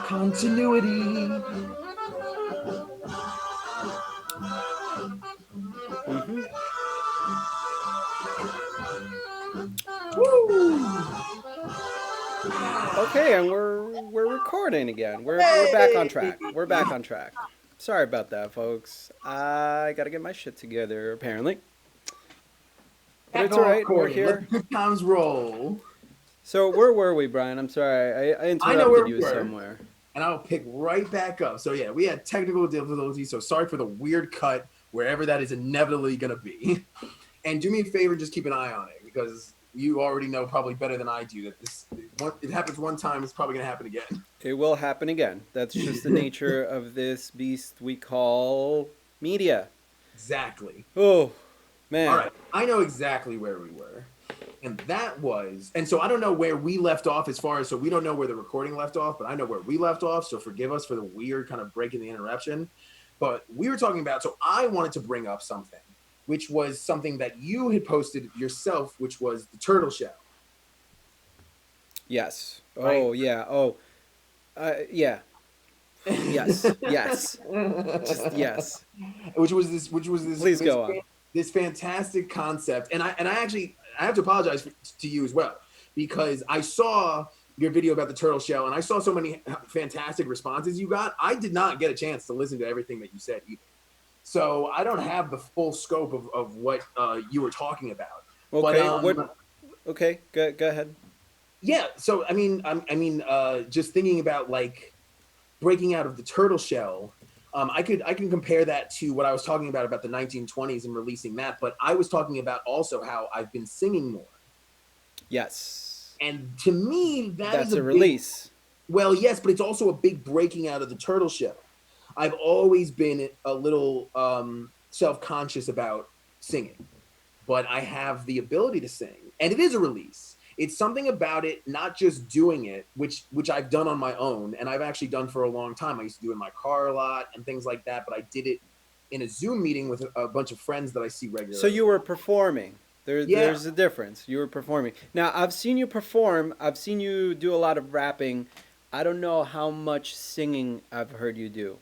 continuity. Mm-hmm. Woo! Okay, and we're recording again. We're back on Hey! track. We're back on track. Sorry about that, folks. I gotta get my shit together, apparently. But Back it's all on right. We're recording. Let the here. good times roll. So where were we, Brian? I'm sorry. I I know where interrupted we you were, somewhere. and I'll pick right back up. So yeah, we had technical difficulties. So sorry for the weird cut wherever that is inevitably going to be. And do me a favor, just keep an eye on it because you already know probably better than I do that this it happens one time, it's probably going to happen again. It will happen again. That's just the nature of this beast we call media. Exactly. Oh, All man. right, I know exactly where we were. And that was, and so I don't know where we left off as far as, so we don't know where the recording left off, but I know where we left off. So forgive us for the weird kind of break in the interruption. But we were talking about, so I wanted to bring up something, which was something that you had posted yourself, which was the turtle shell, Yes. right? Oh, yeah. Oh, yeah. Yes. Yes. Just yes. which was Please go on. this fantastic concept, and I actually I have to apologize to you as well because I saw your video about the turtle shell and I saw so many fantastic responses you got. I did not get a chance to listen to everything that you said either, so I don't have the full scope of what you were talking about. But Okay. What? Okay. Go ahead. yeah, so just thinking about like breaking out of the turtle shell. I can compare that to what I was talking about the 1920s and releasing that, but I was talking about also how I've been singing more, Yes. and to me that is That's a a big, release. well, yes, but it's also a big breaking out of the turtle shell. I've always been a little self-conscious about singing, but I have the ability to sing, and it is a release. It's something about it, not just doing it, which I've done on my own, and I've actually done for a long time. I used to do it in my car a lot and things like that, but I did it in a Zoom meeting with a bunch of friends that I see So regularly. you were performing. Yeah, There's a difference. You were performing. Now I've seen you perform. I've seen you do a lot of rapping. I don't know how much singing I've heard you do.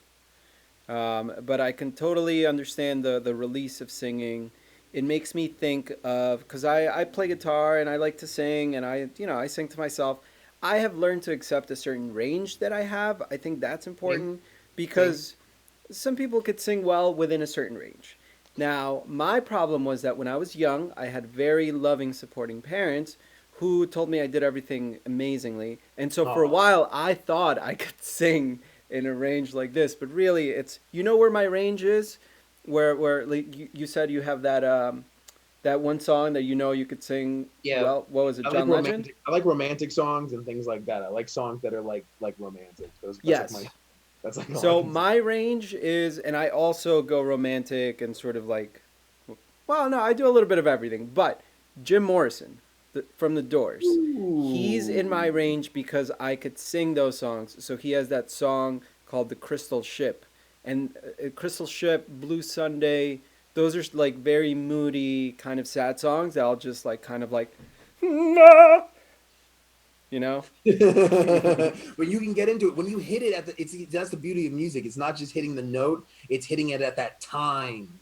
But I can totally understand the release of singing. It makes me think of because I play guitar and I like to sing and I sing to myself. I have learned to accept a certain range that I have. I think that's same, important same. because some people could sing well within a certain range. Now, my problem was that when I was young, I had very loving, supporting parents who told me I did everything amazingly. And so for a Oh, while, I thought I could sing in a range like this, but really, it's where my range is, where like you said you have that one song that you could sing yeah. well. What was it, I like John Legend? romantic. I like romantic songs and things like that. I like songs that are like romantic. That's like my Yes. that's like all I So can say. my range is, and I also go romantic and sort of like, well, no, I do a little bit of everything. But Jim Morrison from the Doors, he's in my Ooh. range because I could sing those songs. So he has that song called "The Crystal Ship," and "Crystal Ship," "Blue Sunday." Those are like very moody, kind of sad songs that I'll just like kind of like, you know. But you can get into it when you hit it at the. It's that's the beauty of music. It's not just hitting the note; it's hitting it at that time,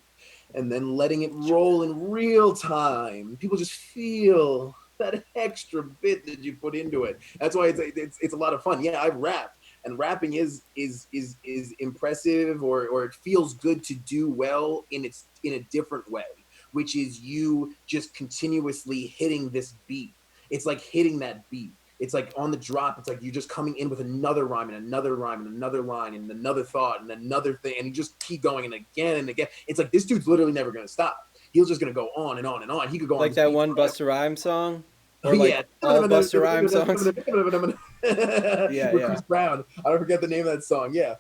and then letting it roll in real time. People just feel that extra bit that you put into it. That's why it's a lot of fun. Yeah, I rap, and rapping is impressive, or it feels good to do well in a different way, which is you just continuously hitting this beat. It's like hitting that beat. It's like on the drop, it's like you're just coming in with another rhyme and another rhyme and another line and another thought and another thing, and you just keep going and again and again. It's like this dude's literally never gonna stop. He's just gonna go on and on and on. He could go on Like this that beat one forever. Busta Rhymes song, Oh or like yeah, all Busta Rhymes songs. Yeah, with Chris yeah. Brown. I don't forget the name of that song. Yeah,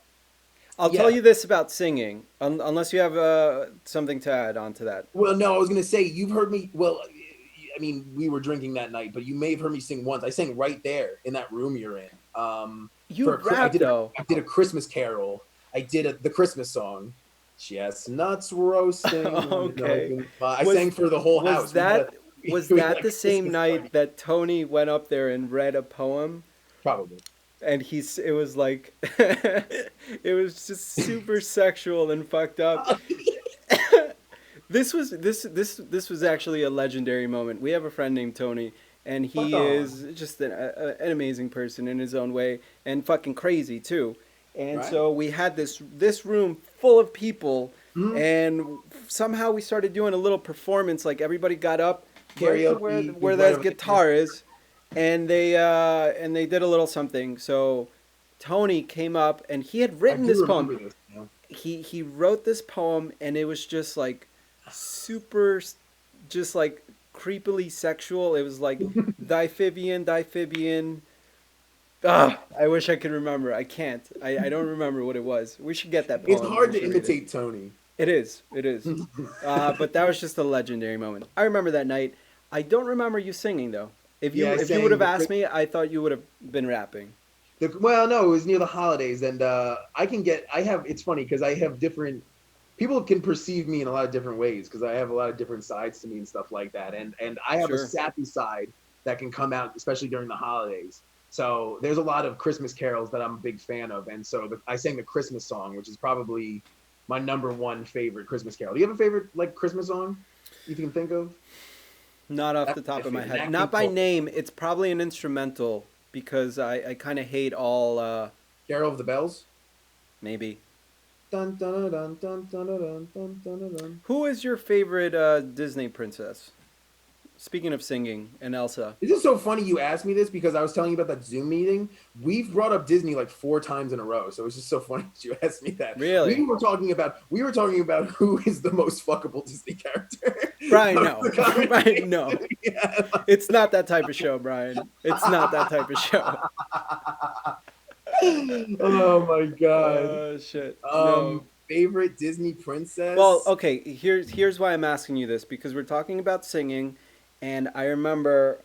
I'll tell yeah. you this about singing, unless you have something to add on to that. Well, no, I was gonna say you've heard me. Well, I mean, we were drinking that night, but you may have heard me sing once. I sang right there in that room you're in. You rap though. I did a Christmas carol. The Christmas song. Chestnuts roasting on an Okay. open fire. I sang Was for the whole was house. We had a that was we had that a the same Christmas night party. that Tony went up there and read a poem? Probably. and it was like it was just super sexual and fucked up. This was actually a legendary moment. We have a friend named Tony, and Fuck he on. is just an amazing person in his own way, and fucking crazy too. And Right? so we had this room full of people, Mhm. and somehow we started doing a little performance. Like everybody got up right to Karaoke was where right that over there. guitar is, and they did a little something. So Tony came up, and he had I written do this poem. remember this. You know? He wrote this poem, and it was just like super, just like creepily sexual. It was like Diphibian, Diphibian. Ah, I wish I could remember. I can't. I don't remember what it was. We should get that It's poem. hard We to should read it. imitate Tony. It is. It is. But that was just a legendary moment. I remember that night. I don't remember you singing though. Yeah, I If you would sang have the asked me, I thought you would have been rapping. well, no, it was near the holidays, and I can get. I have. It's funny because I have different. People can perceive me in a lot of different ways because I have a lot of different sides to me and stuff like that, and I have a Sure. sappy side that can come out, especially during the holidays. So there's a lot of Christmas carols that I'm a big fan of, and so I sang the Christmas song, which is probably my number one favorite Christmas carol. Do you have a favorite like Christmas song you can think of? Not off That's the my top of my favorite. head. Nat Not King by Cole, name. It's probably an instrumental because I kind of hate all. Carol of the Bells. Maybe. Dun dun dun dun dun dun dun dun dun. Who is your favorite Disney princess? Speaking of singing and Elsa. This is so funny you asked me this because I was telling you about that Zoom meeting. We've brought up Disney like 4 times in a row, so it's just so funny that you asked me that. Really? We were talking about who is the most fuckable Disney character. Brian, That was no. the Brian, no. conversation. Yeah. It's not that type of show, Brian. It's not that type of show. Oh my god. Oh, shit. No. Favorite Disney Well, princess? okay, here's why I'm asking you this because we're talking about singing, and I remember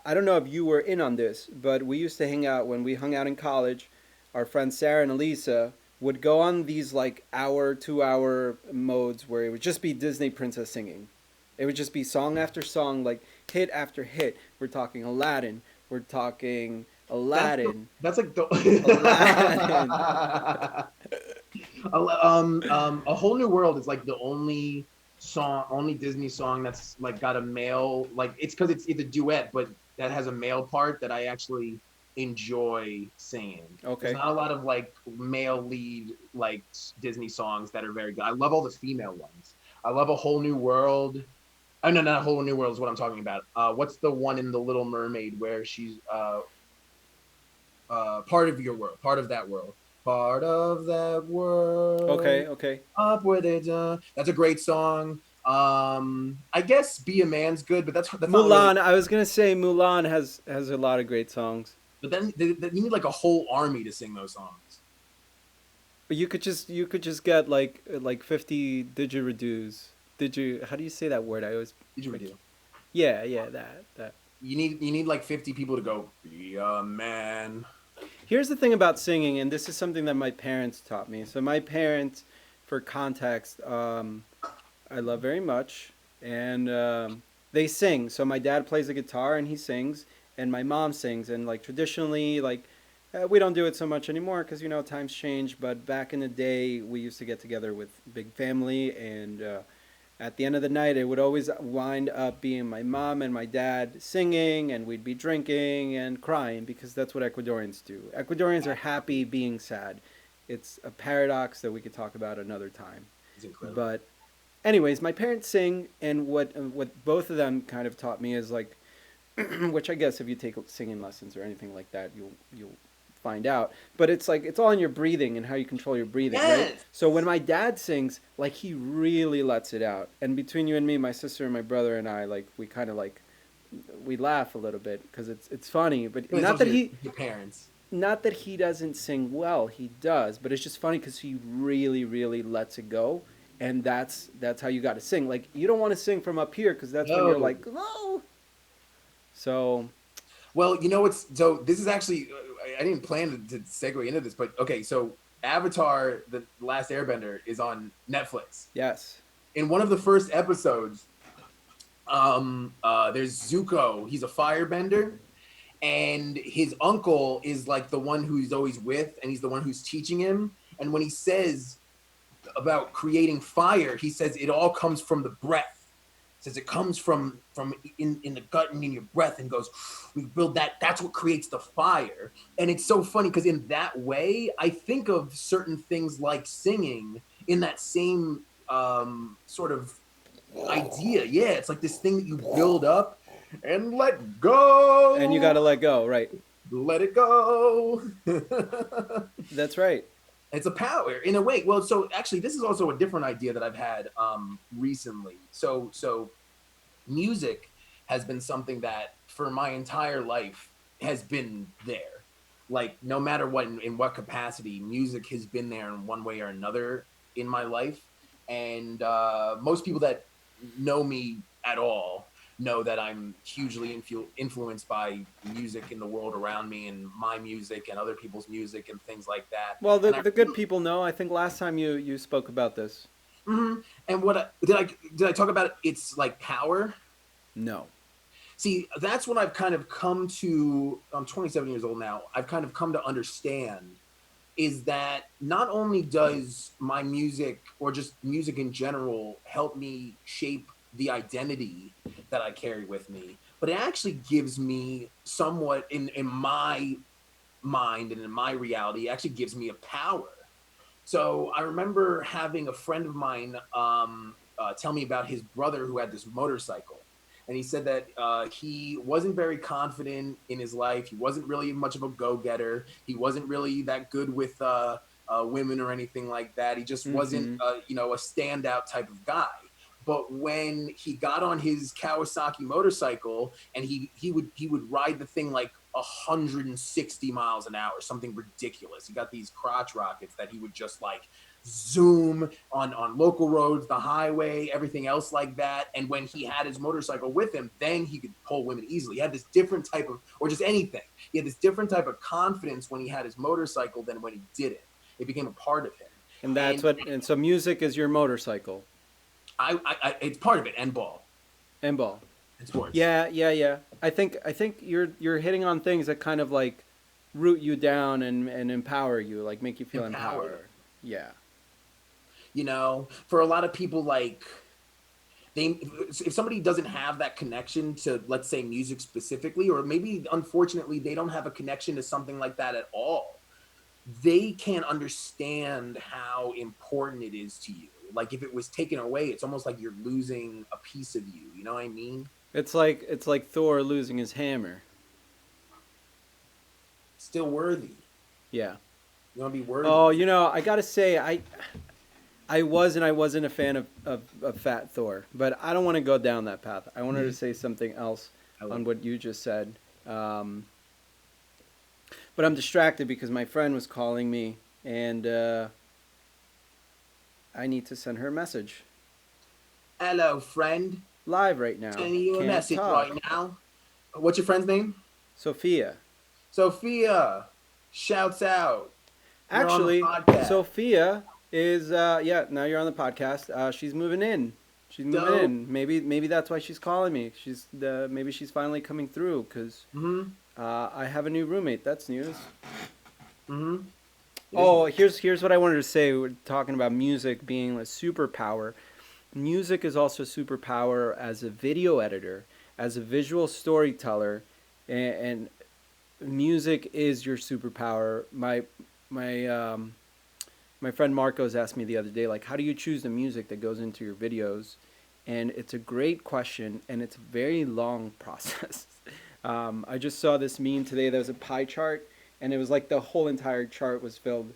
I don't know if you were in on this, but we used to hang out when we hung out in college. Our friends Sarah and Elisa would go on these like hour, 2 hour modes where it would just be Disney princess singing. It would just be song after song, like hit after hit. We're talking Aladdin. We're talking Aladdin. That's like the Aladdin. A Whole New World is like the only Disney song that's like got a male, like it's because it's a duet, but that has a male part that I actually enjoy singing. There's Okay. not a lot of like male lead like Disney songs that are very good. I love all the female ones. I love A Whole New World. Oh no, not A Whole New World is what I'm talking about. What's the one in The Little Mermaid where she's part of your world, part of that world, part of that world, Okay. Okay. up where they done. That's a great song. I guess Be a Man's good, but that's not really. Mulan. I was gonna say Mulan has a lot of great songs. But then you need like a whole army to sing those songs. But you could just get like 50 didgeridoos. Did you? How do you say that word? I always Did you like. do? Yeah, yeah, that. You need like 50 people to go. Be a man. Here's the thing about singing, and this is something that my parents taught me. So my parents, for context, I love very much, and they sing. So my dad plays the guitar and he sings, and my mom sings. And like traditionally, like we don't do it so much anymore because times change. But back in the day, we used to get together with big family, and at the end of the night, it would always wind up being my mom and my dad singing, and we'd be drinking and crying because that's what Ecuadorians do. Ecuadorians are happy being sad. It's a paradox that we could talk about another time. It's incredible. But anyways, my parents sing, and what both of them kind of taught me is like, which I guess if you take singing lessons or anything like that, you'll find out. But it's like it's all in your breathing and how you control your breathing, right? Yes. So when my dad sings, like he really lets it out. And between you and me, my sister and my brother and I, like we kind of like we laugh a little bit because it's funny, but It's not also that he your parents. not that he doesn't sing well, he does, but it's just funny because he really lets it go, and that's how you got to sing. Like you don't want to sing from up here because that's when you're No. like, oh. So Well, you know what's so this is actually I didn't plan to segue into this, but okay, so Avatar, the Last Airbender, is on Netflix. yes, In one of the first episodes, there's Zuko. He's a firebender, and his uncle is like the one who he's always with, and he's the one who's teaching him. And when he says about creating fire, he says it all comes from the breath. He says it comes from in the gut and in your breath, and goes, we build that. That's what creates the fire. And it's so funny because in that way, I think of certain things like singing in that same sort of idea. Yeah, it's like this thing that you build up and let And you got go. to let go, right? Let it go. That's right. It's a power in a way. Well, so actually, this is also a different idea that I've had recently. So music has been something that for my entire life has been there. Like no matter what, in what capacity, music has been there in one way or another in my life. And most people that know me at all know that I'm hugely influenced by music in the world around me, and my music and other people's music and things like that. Well, And I the good people know. I think last time you spoke about this. and what did I talk about? It's like power. No. See, that's what I've kind of come to. I'm 27 years old now. I've kind of come to understand is that not only does my music or just music in general help me shape the identity that I carry with me, but it actually gives me somewhat in my mind and in my reality, it actually gives me a power. So I remember having a friend of mine tell me about his brother who had this motorcycle. And he said that he wasn't very confident in his life. He wasn't really much of a go getter. He wasn't really that good with women or anything like that. He just wasn't, Mm-hmm. a standout type of guy. But when he got on his Kawasaki motorcycle and he would ride the thing like 160 miles an hour, something ridiculous. He got these crotch rockets that he would just like zoom on local roads, the highway, everything else like that. And when he had his motorcycle with him, then he could pull women easily. He had this different type of, or just anything. He had this different type of confidence when he had his motorcycle than when he didn't. It became a part of him. And that's And what. And so music is your motorcycle it's part of it, and ball and ball. and sports. Yeah, yeah, yeah. I think you're hitting on things that kind of like root you down and empower you, like make you feel Empower. empowered. Yeah. For a lot of people, like they if somebody doesn't have that connection to, let's say, music specifically, or maybe unfortunately they don't have a connection to something like that at all, they can't understand how important it is to you. Like if it was taken away, it's almost like you're losing a piece of you, you know what I mean? It's like Thor losing his hammer. Still worthy. Yeah. You want to be worthy. Oh, I gotta say, I wasn't a fan of Fat Thor, but I don't want to go down that path. I wanted to say something else I on like what you just said. But I'm distracted because my friend was calling me, and I need to send her a message hello, friend. live right now. Sending you a Can't message right talk. now. What's your friend's name? Sophia. Sophia. Shouts out. You're on the Actually, podcast. Sophia is yeah. Now you're on the podcast. She's moving in. She's moving Dope. in. Maybe that's why she's calling me. Maybe she's finally coming through because Mm-hmm. I have a new roommate. That's news. Mm-hmm. Oh, here's what I wanted to say. We're talking about music being a superpower. Music is also a superpower as a video editor, as a visual storyteller, and music is your superpower. My my friend Marcos asked me the other day, like, how do you choose the music that goes into your videos? And it's a great question, and it's a very long process. I just saw this meme today. There was a pie chart, and it was like the whole entire chart was filled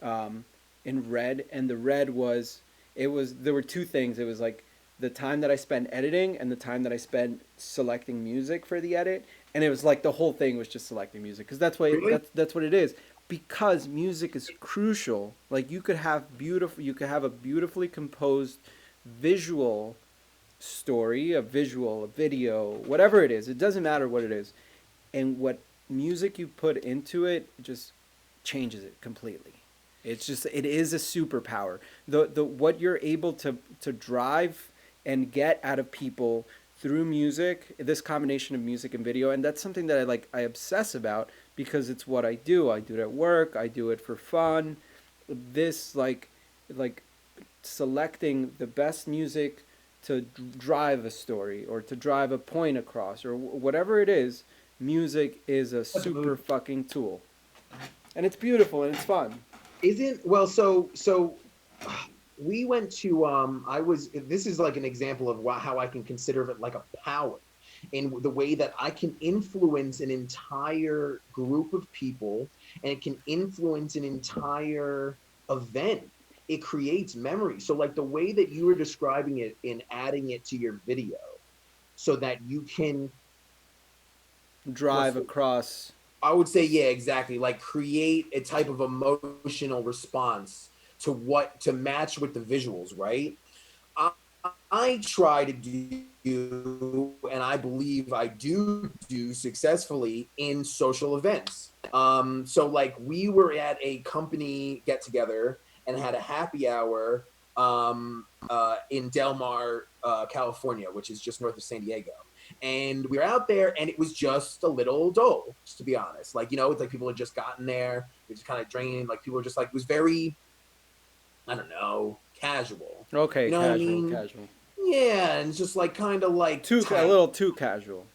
in red, and the red was there were two things. It was like the time that I spent editing and the time that I spent selecting music for the edit, and it was like the whole thing was just selecting music because Really? that's what it is. Because music is crucial. Like you could have a beautifully composed visual story, a video, whatever it is. It doesn't matter what it is, and what music you put into it just changes it completely. It is a superpower. The what you're able to drive and get out of people through music, this combination of music and video, and that's something that I obsess about because it's what I do. I do it at work. I do it for fun. This like selecting the best music to drive a story or to drive a point across or whatever it is. Music is a Such a super mood. fucking tool, and it's beautiful and it's fun. Isn't well, so we went to I was this is like an example of how I can consider it like a power in the way that I can influence an entire group of people and it can influence an entire event. It creates memory. So like the way that you were describing it in adding it to your video so that you can Drive refer, across. I would say, yeah, exactly. Like create a type of emotional response to what to match with the visuals, right? I, I try to do, and I believe I do successfully in social events. So like we were at a company get together and had a happy hour in Del Mar, California, which is just north of San Diego. And we were out there, and it was just a little dull, just to be honest. Like, it's like people had just gotten there, they just kind of drained. Like people were just like, it was very, I don't know, casual. Okay, You know what I casual, mean? casual. Yeah, and it's just like kind of like Too a tight. little too casual.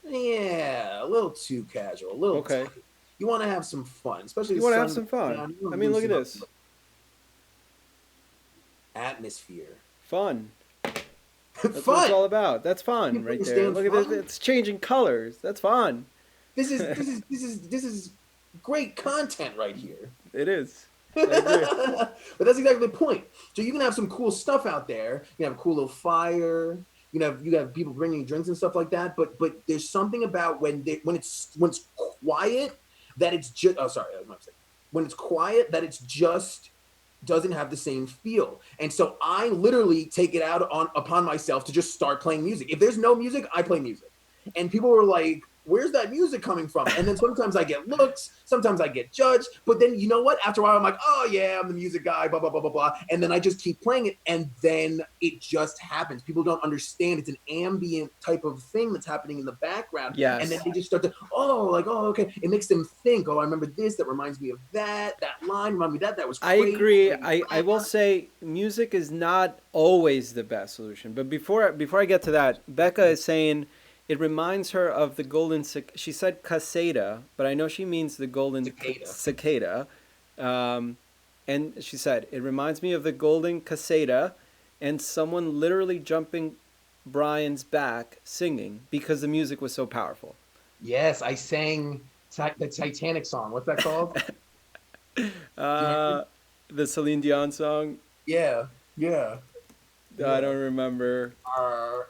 Yeah, a little too casual, a little Okay. tight. You want to have some fun, especially You the want to have sun some going fun. down. You I want to mean, look at loosen up this. the atmosphere. Fun. That's what it's Fun. all about. That's fun You right there. understand Look at this. fun? It's changing colors. That's fun. This is great content right here. It is. I agree. But that's exactly the point. So you can have some cool stuff out there. You can have a cool little fire. You have people bringing drinks and stuff like that. But there's something about when it's quiet that it's just. Oh, sorry, that's what I'm saying. When it's quiet that it's just doesn't have the same feel. And so I literally take it out on upon myself to just start playing music. If there's no music, I play music. And people were like, where's that music coming from? And then sometimes I get looks, sometimes I get judged. But then you know what? After a while, I'm like, oh yeah, I'm the music guy, blah, blah, blah, blah, blah. And then I just keep playing it. And then it just happens. People don't understand it's an ambient type of thing that's happening in the background. And then Yes. they just start to, oh, okay. It makes them think, oh, I remember this. That reminds me of that. That line reminded me of that. That was I great. agree. I will say music is not always the best solution. But before I get to that, Becca is saying it reminds her of the she said caseta, but I know she means the golden Cicada. cicada. Um, and she said it reminds me of the golden caseta and someone literally jumping Brian's back singing because the music was so powerful. Yes, I sang the Titanic song. What's that called? Do you remember? Uh, the Celine Dion song, Yeah, yeah, I yeah. don't remember.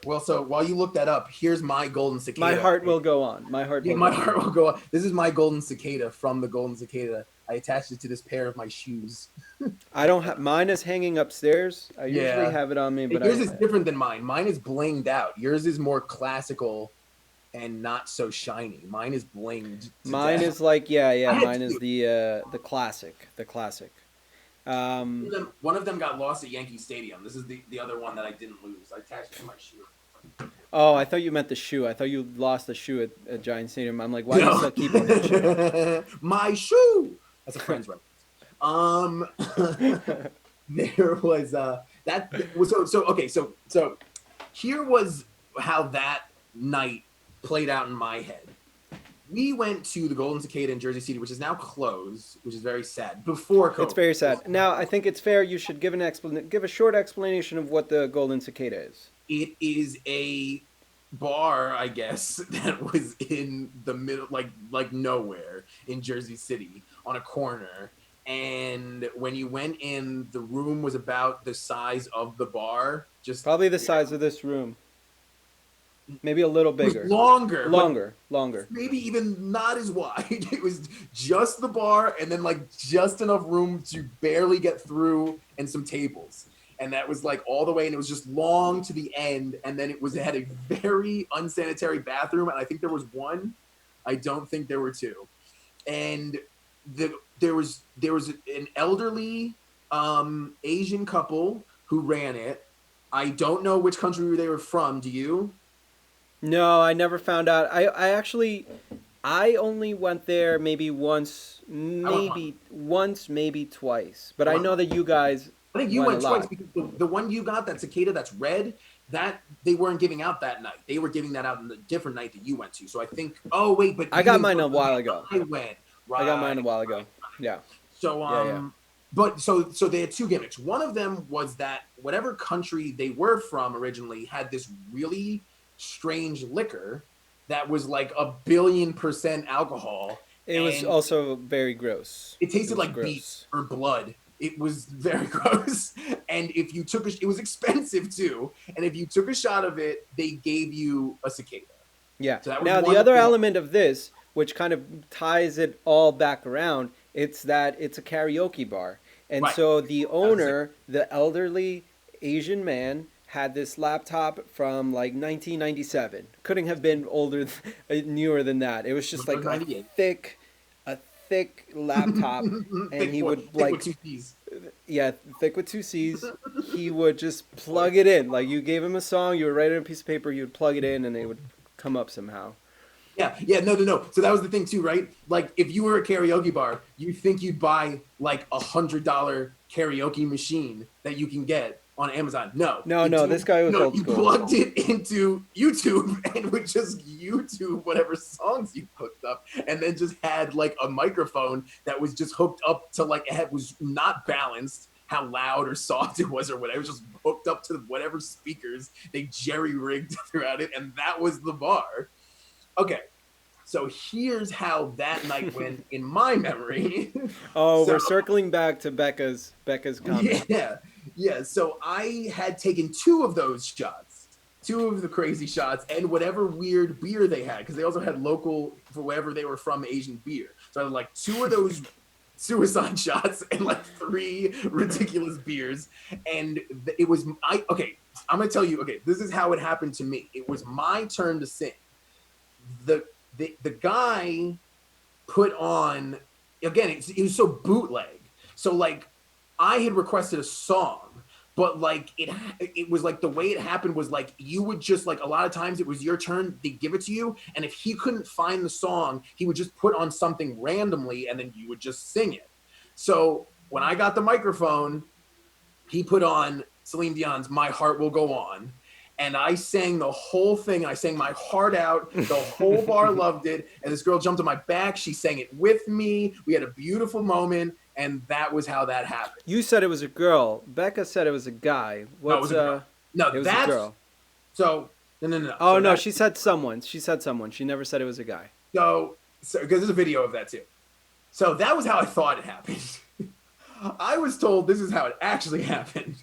Well, so while you look that up, here's my golden My cicada. heart will go on. My heart Yeah, will my go on. heart will go on. This is my golden cicada from the golden cicada. I attached it to this pair of my shoes. I don't have mine is hanging upstairs. I usually Yeah. have it on me, but Yours is different than mine. Mine is blinged out. Yours is more classical and not so shiny. Mine is blinged to mine death. is like I had mine is two. the classic, the classic. One of Um, them, one of them got lost at Yankee Stadium. This is the other one that I didn't lose. I attached it to my shoe. oh, I thought you meant the shoe. I thought you lost the shoe at Giant Stadium. I'm like, why are you No. still keeping that shit? My shoe. That's a friend's reference. Um, there was that was so okay. So here was how that night played out in my head. We went to the Golden Cicada in Jersey City, which is now closed, which is very sad. Before It's COVID, very sad. Now, I think it's fair. You should give a short explanation of what the golden cicada is. it is a bar, I guess, that was in the middle, like nowhere in Jersey City on a corner. And when you went in, the room was about the size of the bar. Just Probably the size of this room. Maybe a little it was bigger. longer, but Longer. maybe even not as wide. It was just the bar and then like just enough room to barely get through and some tables. And that was like all the way, and it was just long to the end. And then it had a very unsanitary bathroom, and I think there was one. I don't think there were two. And there was an elderly Asian couple who ran it. I don't know which country they were from. Do you? No, I never found out. I actually, I only went there I went once. maybe twice. But I I went know once. that you guys I think you went a went twice lot. because the one you got, that cicada that's red, that they weren't giving out that night. They were giving that out on the different night that you went to. So I think, oh wait, but I you got didn't mine go a the while night ago. I went. I got Right. mine a while ago. Yeah, So yeah, yeah. but so they had two gimmicks. One of them was that whatever country they were from originally had this really strange liquor that was like 1 billion% alcohol, It was and also very gross. it It tasted was like beef gross. or blood. It was very gross. And if you took it was expensive too. And if you took a shot of it, they gave you a cicada. Yeah. So that was Now the one other thing. element of this, which kind of ties it all back around, it's that it's a karaoke bar. And Right. so the That was the second. owner, the elderly Asian man, had this laptop from like 1997. Couldn't have been older, newer than that. It was just Windows like 98. thick, a thick laptop, and he would Thick with like, two C's. yeah, thick with two C's. He would just plug it in. Like you gave him a song, you would write it on a piece of paper, you would plug it in, and it would come up somehow. Yeah, no. So that was the thing too, right? Like if you were a karaoke bar, you think you'd buy like $100 karaoke machine that you can get on Amazon. No, No, no, this guy was no, old you school. plugged it into YouTube and would just YouTube whatever songs you hooked up, and then just had like a microphone that was just hooked up to like it was not balanced how loud or soft it was or whatever. It was just hooked up to whatever speakers they jerry rigged throughout it, and that was the bar. Okay, so here's how that night went in my memory. Oh, So we're circling back to Becca's comment. yeah, yeah. So I had taken two of those shots, two of the crazy shots, and whatever weird beer they had, because they also had local for wherever they were from Asian beer. So I had like two of those suicide shots and like three ridiculous beers, and it was I okay. I'm gonna tell you. Okay, this is how it happened to me. It was my turn to sing. The the guy put on again. It was so bootleg. So like I had requested a song, but like it was like the way it happened was like you would just like a lot of times it was your turn, they give it to you, and if he couldn't find the song, he would just put on something randomly, and then you would just sing it. So when I got the microphone, he put on Celine Dion's "My Heart Will Go On," and I sang the whole thing. I sang my heart out. The whole bar loved it, and this girl jumped on my back. She sang it with me. We had a beautiful moment, and that was how that happened. You said it was a girl. Becca said it was a guy. No, it What's was a girl. It No, was a that's girl. so. No. Oh So no, that's she said someone. She said someone. She never said it was a guy. so because there's a video of that too. So that was how I thought it happened. I was told this is how it actually happened.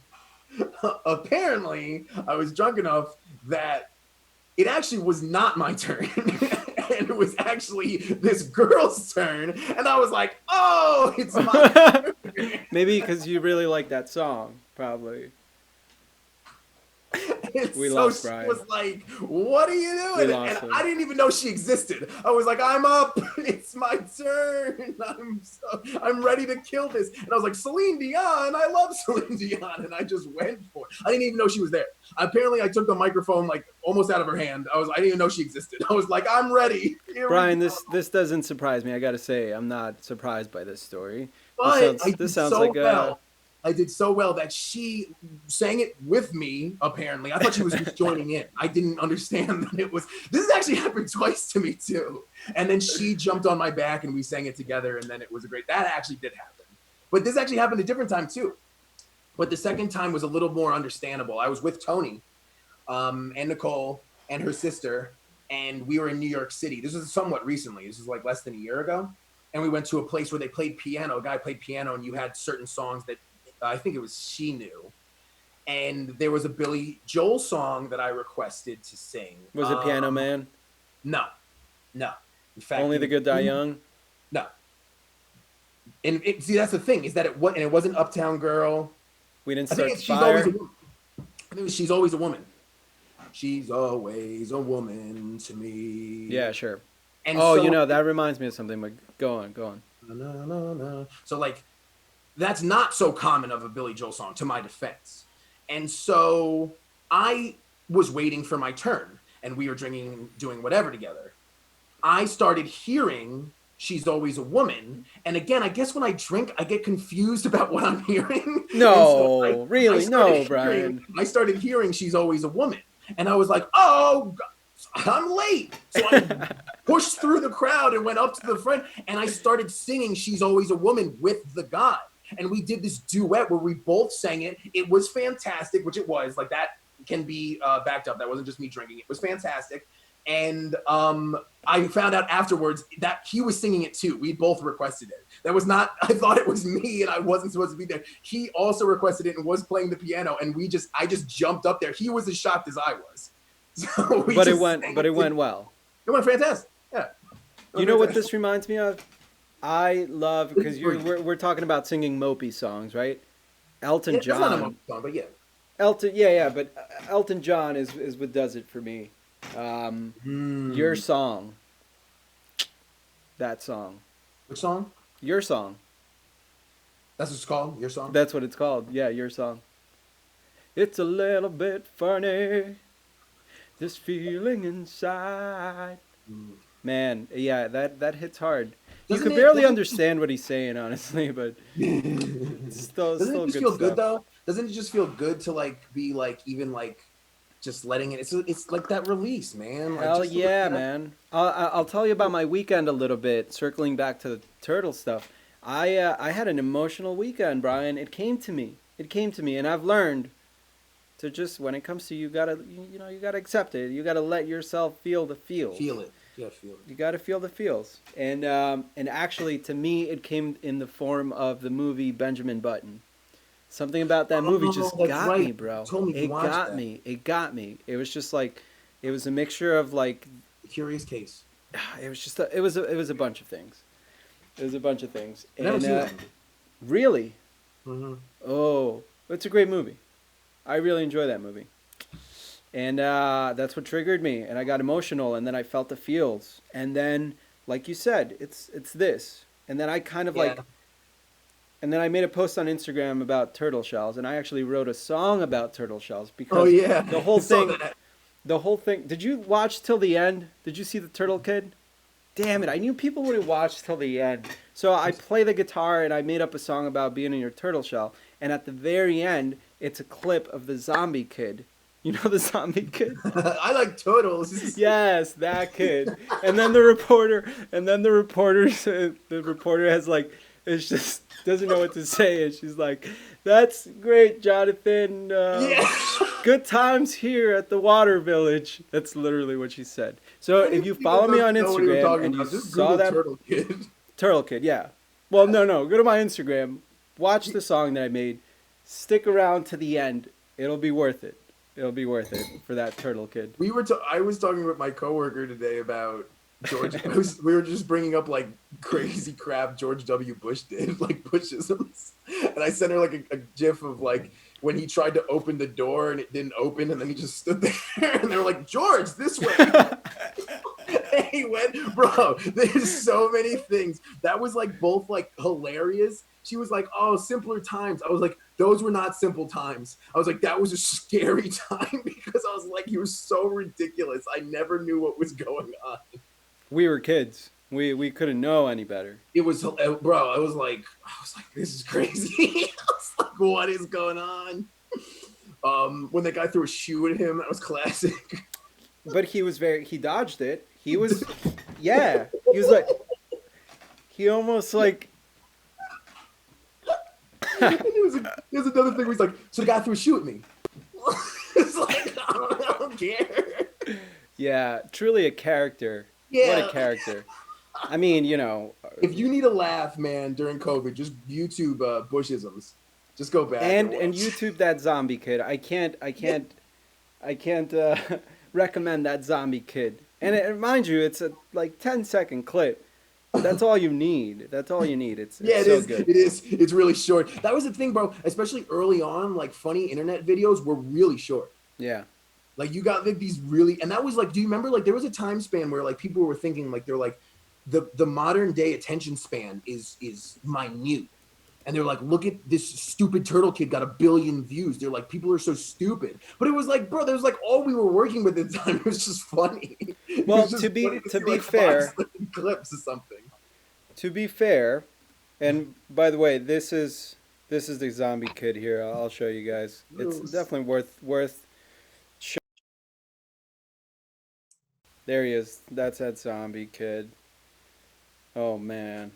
Apparently, I was drunk enough that it actually was not my turn. And it was actually this girl's turn. And I was like, oh, it's my turn. Maybe because you really like that song, probably. And We so lost she Brian. was like, what are you We doing? lost And I him. didn't even know she existed. I was like, I'm up. It's my turn. I'm ready to kill this. And I was like, Celine Dion. I love Celine Dion. And I just went for it. I didn't even know she was there. Apparently, I took the microphone like almost out of her hand. I didn't even know she existed. I was like, I'm ready. Here we Brian, go. this doesn't surprise me. I gotta say, I'm not surprised by this story. But I This did sounds so like a. well. I did so well that she sang it with me, apparently. I thought she was just joining in. I didn't understand that it was. This has actually happened twice to me, too. And then she jumped on my back and we sang it together. And then it was a great. That actually did happen. But this actually happened a different time, too. But the second time was a little more understandable. I was with Tony and Nicole and her sister, and we were in New York City. This was somewhat recently. This was like less than a year ago. And we went to a place where they played piano. A guy played piano, and you had certain songs that I think it was She Knew. And there was a Billy Joel song that I requested to sing. Was it Piano Man? No, no. In fact, Only the Good Die Young? no. And see, that's the thing is that it wasn't Uptown Girl. We didn't I think start it's the She's Always a fire? Woman. I think it was She's Always a Woman. She's always a woman to me. Yeah, sure. And Oh, so, that reminds me of something, but go on, go on. so like that's not so common of a Billy Joel song, to my defense. And so I was waiting for my turn. and we were drinking, doing whatever together. I started hearing She's Always a Woman. And again, I guess when I drink, I get confused about what I'm hearing. And so No, I really, started no, hearing, Brian. I started hearing She's Always a Woman. And I was like, oh, I'm late. So I pushed through the crowd and went up to the front, and I started singing She's Always a Woman with the guy. And we did this duet where we both sang it. It was fantastic, which it was. Like, that can be backed up. That wasn't just me drinking. It was fantastic. And I found out afterwards that he was singing it too. We both requested it. That was not, I thought it was me and I wasn't supposed to be there. He also requested it and was playing the piano, and I just jumped up there. He was as shocked as I was. So we But it just went, sang but it went well. It went fantastic. Yeah. It You went know what fantastic. this reminds me of? I love because we're talking about singing mopey songs, right? Elton Yeah, that's not a John. Moby song, but yeah. Elton, yeah, but Elton John is what does it for me. Your song, that song, Which song? your song. That's what it's called? Your song? That's what it's called. Yeah, your song. It's a little bit funny, this feeling inside. Mm. Man, yeah, that hits hard. You Doesn't could it barely doesn't understand what he's saying, honestly, but it's still doesn't it still just good feel stuff. good though? Doesn't it just feel good to like be like even like just letting it, it's like that release, man. Like Hell just to let yeah, that, man. I'll tell you about my weekend a little bit. Circling back to the turtle stuff, I had an emotional weekend, Brian. It came to me. It came to me, and I've learned to just when it comes to you gotta accept it. You gotta let yourself feel the feels. feel it. Yeah, feel it. You gotta feel the feels. And actually, to me, it came in the form of the movie Benjamin Button. Something about that movie Oh, just that's got right. me, You bro. told me you It watched got that. me. It got me. It was just like, it was a mixture of like, Curious Case. it was just, it was a bunch of things. It was a bunch of things. I've never And seen that. really, Mm-hmm. oh, it's a great movie. I really enjoy that movie. And that's what triggered me, and I got emotional, and then I felt the feels, and then, like you said, it's this, and then I kind of Yeah. like, and then I made a post on Instagram about turtle shells, and I actually wrote a song about turtle shells Oh because yeah. the I whole saw thing, that. the whole thing. Did you watch till the end? Did you see the Turtle Kid? Damn it! I knew people would watch till the end. So I play the guitar, and I made up a song about being in your turtle shell, and at the very end, it's a clip of the zombie kid. You know the zombie kid? I like turtles. Yes, that kid. And then the reporter has like, it's just doesn't know what to say, and she's like, "That's great, Jonathan. Yeah. Good times here at the Water Village." That's literally what she said. So Many if you people follow me don't on know what you're Instagram talking and you about. Just saw Google that Turtle Kid. Turtle Kid, yeah. Well, no, go to my Instagram, watch the song that I made, stick around to the end. It'll be worth it. It'll be worth it for that Turtle Kid. I was talking with my coworker today about George. We were just bringing up like crazy crap George W. Bush did, like Bushisms, and I sent her like a GIF of like when he tried to open the door and it didn't open, and then he just stood there, and they were like, "George, this way." And he went, bro. There's so many things that was like both like hilarious. She was like, "Oh, simpler times." I was like, "Those were not simple times." I was like, "That was a scary time," because I was like, "You were so ridiculous. I never knew what was going on." We were kids. We couldn't know any better. It was, bro. I was like, "This is crazy." I was like, "What is going on?" When that guy threw a shoe at him, that was classic. But he dodged it. He was, yeah. He was like, he almost like, And there was another thing where he's like, "So the guy threw a shoe at me." It's like, I don't care. yeah, truly a character. Yeah. What a character. I mean, If you need a laugh, man, during COVID, just YouTube Bushisms. Just go back and watch. YouTube that zombie kid. I can't recommend that zombie kid. And mind you, it's a like 10-second clip. That's all you need. That's all you need. It's Yeah, it so is. good. It is. It's really short. That was the thing, bro. Especially early on, like funny internet videos were really short. Yeah. Like you got like these really, and that was like, do you remember like there was a time span where like people were thinking like they're like the modern day attention span is minute. And they're like, look at this stupid turtle kid got 1 billion views. They're like, people are so stupid. But it was like, bro, that was like all we were working with at the time. It was just funny. It Well, was just funny to to see be like 5 fair, second clips of something. to be fair, and by the way, this is the zombie kid here. I'll show you guys. It's definitely worth. There he is. That's that zombie kid. Oh man.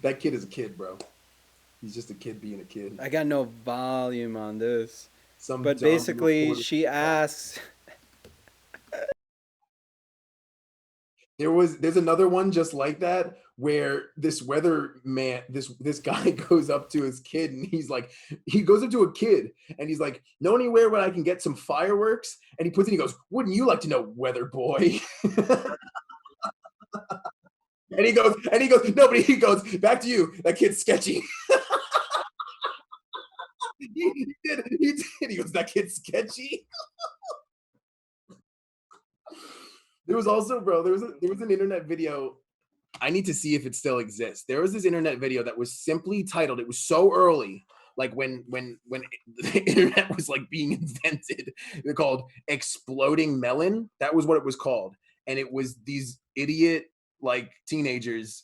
That kid is a kid, bro. He's just a kid being a kid. I got no volume on this. Some But zombie basically, reporter. she asks. There's another one just like that where this weather man this guy goes up to his kid and he goes up to a kid and he's like, know anywhere where I can get some fireworks? And he puts it, he goes, wouldn't you like to know, weather boy? And he goes, no, but he goes, back to you, that kid's sketchy. He goes, that kid's sketchy. There was also, bro, there was an internet video. I need to see if it still exists. There was this internet video that was simply titled. It was so early, like when the internet was like being invented. They're called "Exploding Melon." That was what it was called, and it was these idiot like teenagers.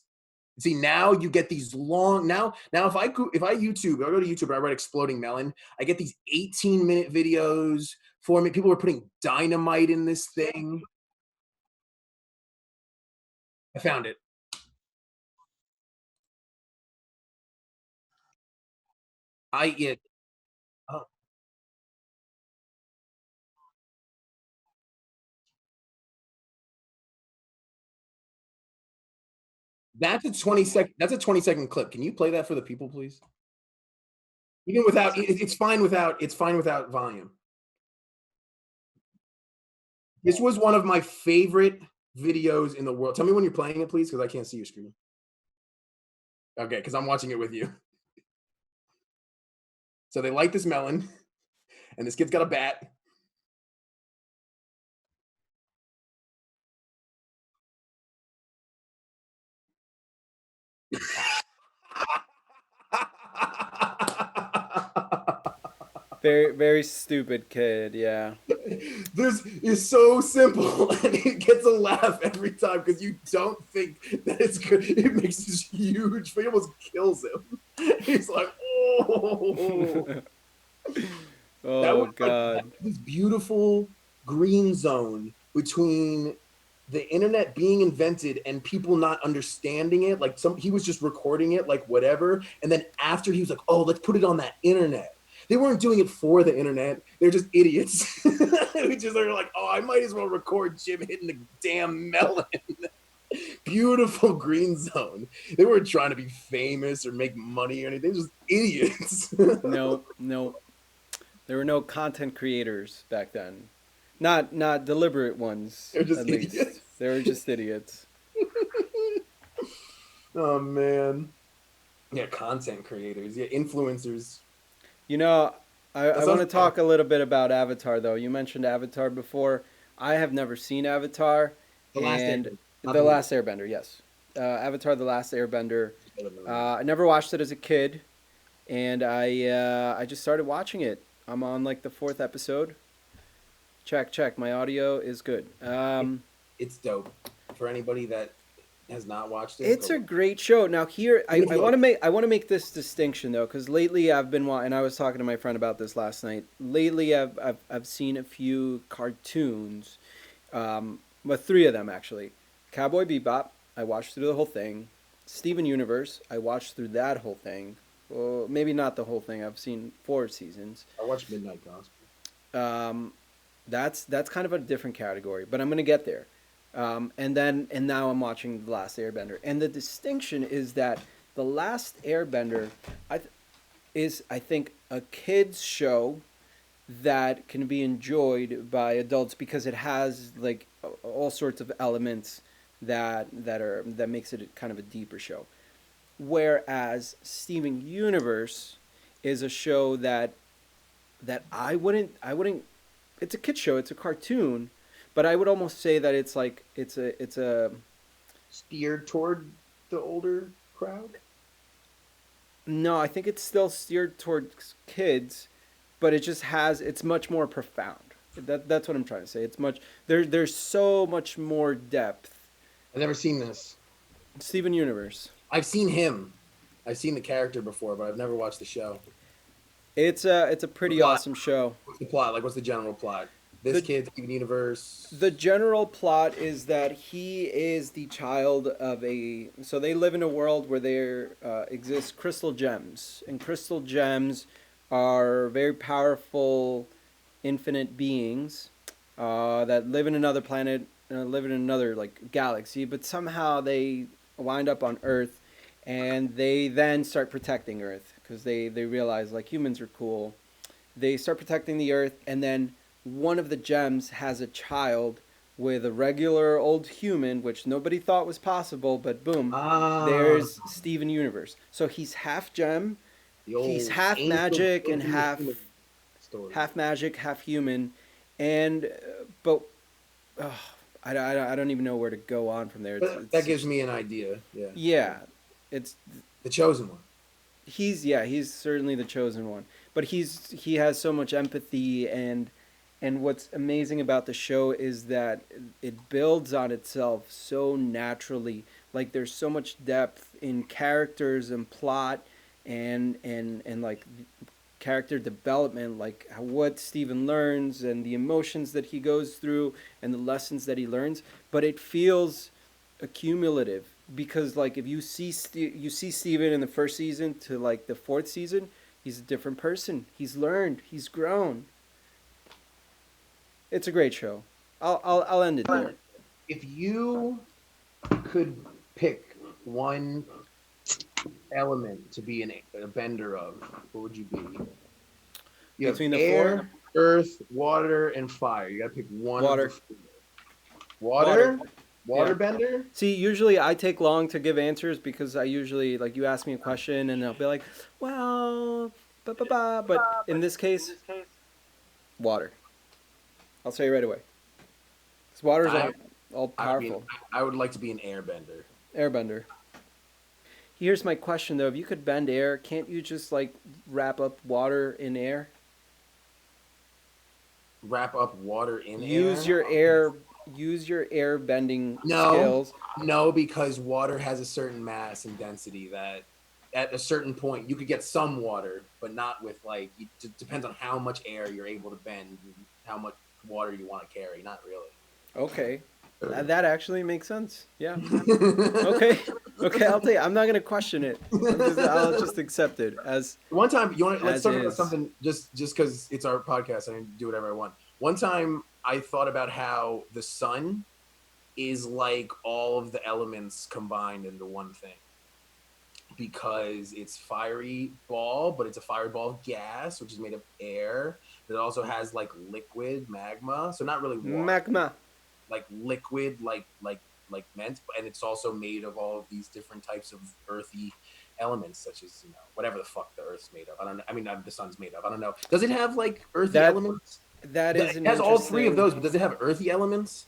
See, now you get these long now if I YouTube, I go to YouTube and I write "Exploding Melon," I get these 18-minute videos for me. People were putting dynamite in this thing. I found it. I yeah. Oh, that's a 20-second clip. Can you play that for the people, please? Even without it's fine without volume. This was one of my favorite videos in the world. Tell me when you're playing it, please, because I can't see your screen. Okay, because I'm watching it with you. So they light this melon, and this kid's got a bat. Very stupid kid. Yeah. This is so simple, and it gets a laugh every time because you don't think that it's good. It makes this huge. He almost kills him. He's like, oh. That Oh was like God. this beautiful green zone between the internet being invented and people not understanding it. Like he was just recording it, like whatever. And then after he was like, oh, let's put it on that internet. They weren't doing it for the internet. They're just idiots. Who just are like, oh, I might as well record Jim hitting the damn melon. Beautiful green zone. They weren't trying to be famous or make money or anything. They're just idiots. No, no. There were no content creators back then. Not deliberate ones, They're just at least. idiots. They were just idiots. Oh man. Yeah, content creators. Yeah, influencers. You know, I That want sounds to fun. talk a little bit about Avatar, though. You mentioned Avatar before. I have never seen Avatar, The Last and Airbender, not The the movie. Last Airbender, yes. Avatar: The Last Airbender. Spoiler alert. I never watched it as a kid, and I just started watching it. I'm on like the fourth episode. Check, check. My audio is good. It, it's dope. For anybody that has not watched it, go It's a watch. great show. Now here, Even if I you want like, to make this distinction though, because lately I've been and I was talking to my friend about this last night. Lately, I've seen a few cartoons, well, three of them actually. Cowboy Bebop, I watched through the whole thing. Steven Universe, I watched through that whole thing. Well, maybe not the whole thing. I've seen 4 seasons. I watched Midnight Gospel. Um, that's kind of a different category, but I'm gonna get there. And now I'm watching The Last Airbender, and the distinction is that The Last Airbender, is I think a kids show that can be enjoyed by adults because it has like all sorts of elements that makes it kind of a deeper show. Whereas Steven Universe is a show that I wouldn't it's a kid show, it's a cartoon, but I would almost say that it's like it's a Steered toward the older crowd. No, I think it's still steered towards kids, but it's much more profound. That's what I'm trying to say. It's much there's so much more depth. I've never seen this. Steven Universe. I've seen him. I've seen the character before, but I've never watched the show. It's a The pretty plot. awesome show. What's the plot? Like, what's the general plot? This The kid, Steven Universe. the general plot is that he is the child of a so they live in a world where there exist crystal gems, and crystal gems are very powerful infinite beings that live in another planet, live in another like galaxy, but somehow they wind up on Earth, and they then start protecting Earth because they realize like humans are cool. They start protecting the Earth, and then one of the gems has a child with a regular old human, which nobody thought was possible, but boom, Ah, there's Steven Universe. So he's half gem, the he's old half ancient magic and human story. half magic, half human, and but uh, I don't even know where to go on from there. But that gives me an idea. Yeah, Yeah, it's the chosen one. he's certainly the chosen one, but he has so much empathy, and what's amazing about the show is that it builds on itself so naturally. Like there's so much depth in characters and plot and like character development, like what Steven learns and the emotions that he goes through and the lessons that he learns. But it feels accumulative because, like, if you see Steven in the first season to like the fourth season, he's a different person. He's learned. He's grown. It's a great show. I'll end it there. If you could pick one element to be a bender of, what would you be? You have Between the air, four, earth, water, and fire. You gotta pick one. water. Of the four. Water? Yeah. Waterbender? See, usually I take long to give answers because I usually like you ask me a question and I'll be like, well, but in this case, water. I'll say right away. Because water's I, all powerful. I would like to be an airbender. Airbender. Here's my question though: if you could bend air, can't you just like wrap up water in air? Wrap up water in Use air? your air. Use your air bending No, skills. no, because water has a certain mass and density that at a certain point you could get some water, but not with like it depends on how much air you're able to bend, and how much water you want to carry. Not really. Okay, that actually makes sense. Yeah. Okay. Okay. I'll tell you. I'm not gonna question it. I'll just accept it as One time, you want let's as talk about is. something just because it's our podcast and I can do whatever I want. One time, I thought about how the sun is like all of the elements combined into one thing because it's fiery ball, but it's a fiery ball of gas, which is made of air. But it also has like liquid magma, so not really water, Magma. like liquid, like meant, and it's also made of all of these different types of earthy elements, such as whatever the fuck the Earth's made of. I don't know. I mean, the sun's made of. I don't know. Does it have like earthy That elements? that is It an has all three of interesting. those, but does it have earthy elements?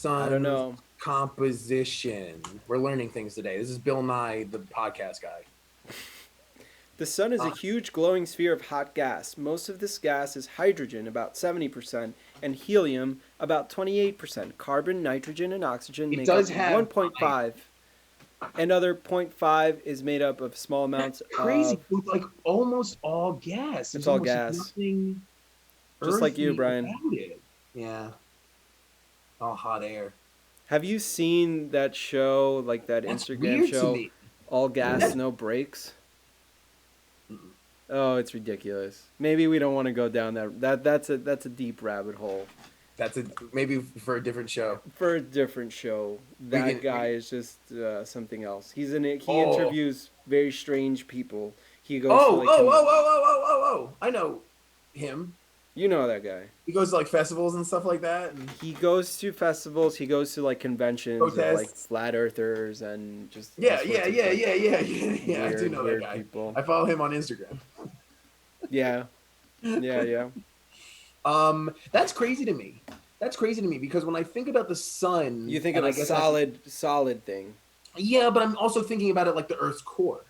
I don't Sun know. composition. We're learning things today. This is Bill Nye, the podcast guy. The sun is a Uh, huge glowing sphere of hot gas. Most of this gas is hydrogen, about 70%, and helium, about 28%. Carbon, nitrogen, and oxygen it make up does have. 1.5. Another zero point 0.5 is made up of small That's amounts crazy. of. It's like almost all gas. It's There's all almost gas. nothing Just like you, earthy Brian. about it. Yeah, all hot air. Have you seen that show, like that That's Instagram weird to show, me. All Gas, That's No Brakes? mm-mm. Oh, it's ridiculous. Maybe we don't want to go down that's a deep rabbit hole. That's a maybe for a different show. For a different show. We That can. guy is just something else. He's in it. He Oh, interviews very strange people. He goes to oh, oh, like oh, oh, oh, oh, oh, oh! I know him. you know that guy. He goes to like festivals and stuff like that, and He goes to festivals. He goes to like conventions of like protests. flat earthers and just all Yeah, sorts yeah, of yeah, like yeah, yeah, yeah, yeah. I do weird, know that weird guy. people. I follow him on Instagram. Yeah, yeah. That's crazy to me. That's crazy to me because when I think about the sun, You think of and I a guess that's solid thing. yeah, but I'm also thinking about it like the Earth's core.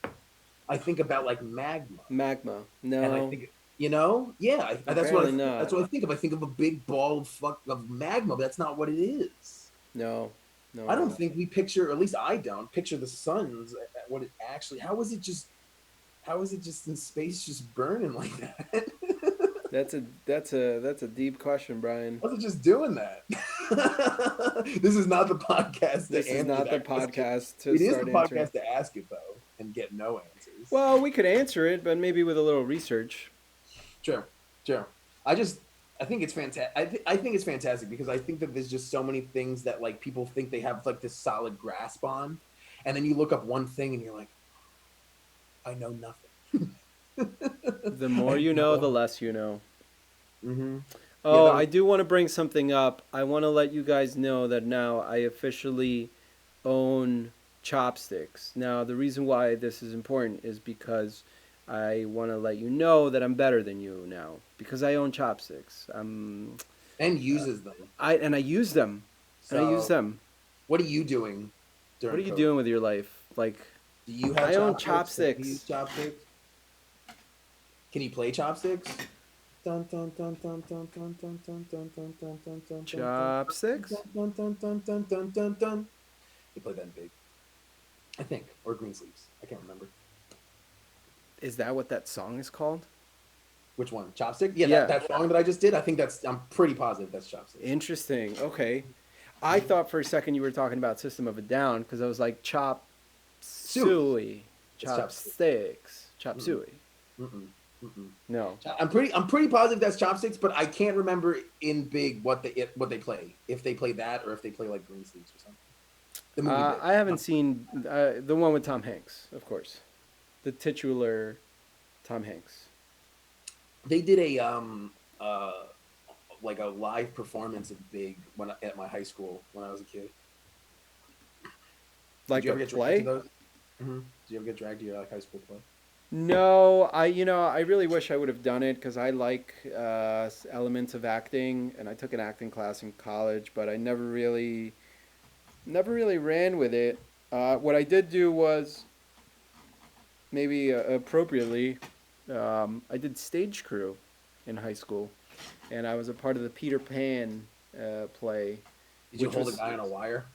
I think about like magma, Magma. and I No, think, yeah, apparently that's not. what I think of. I think of a big ball of magma, but that's not what it is. No, no, I don't no. think we picture, or at least I don't picture the suns what it actually. How is it just in space, just burning like that? That's a deep question, Brian. How's it just doing that? This is not the podcast to This is answer not the that question. podcast to It is the start answering. podcast to ask it though and get no answers. Well, we could answer it, but maybe with a little research. True, true. I just I think it's fantastic. I think it's fantastic because I think that there's just so many things that like people think they have like this solid grasp on, and then you look up one thing and you're like, I know nothing. The I more have you know, no. the less you know. Mm-hmm. Yeah, Oh, I do want to bring something up. I want to let you guys know that now I officially own chopsticks. Now, the reason why this is important is because I want to let you know that I'm better than you now because I own chopsticks. and uses them. I use them, and I use So, them. what are you doing What are during you COVID? doing with your life? Like, Do you have I own chopsticks? Have you chopsticks. used chopsticks? Can you play chopsticks? Dun dun dun dun dun dun dun dun dun dun dun dun dun dun dun Chopsticks? dun dun dun dun dun dun dun. You play that in Big, I think, or Green Sleeves. I can't remember Is that what that song is called? which one. Chopstick? Yeah, that Yeah. that song that I just did. I think that's. I'm pretty positive that's chopsticks. Interesting. Okay. I thought for a second you were talking about System of a Down because I was like chop Suey. suey, It's chopstick. chopsticks, chop Mm-mm, suey. mm-mm, mm-mm. No. I'm pretty positive that's chopsticks, but I can't remember in Big what they play. If they play that or if they play like Green Sleeves or something. The movie Big. I haven't seen the one with Tom Hanks, of course, the titular Tom Hanks, They did a like a live performance of Big at my high school when I was a kid. Did like you a ever get dragged to play. those? Did you ever get dragged to your like high school play? No, I really wish I would have done it because I like elements of acting, and I took an acting class in college, but I never really ran with it. What I did do was maybe appropriately, I did stage crew in high school, and I was a part of the Peter Pan play, Did you which hold a was guy on a wire?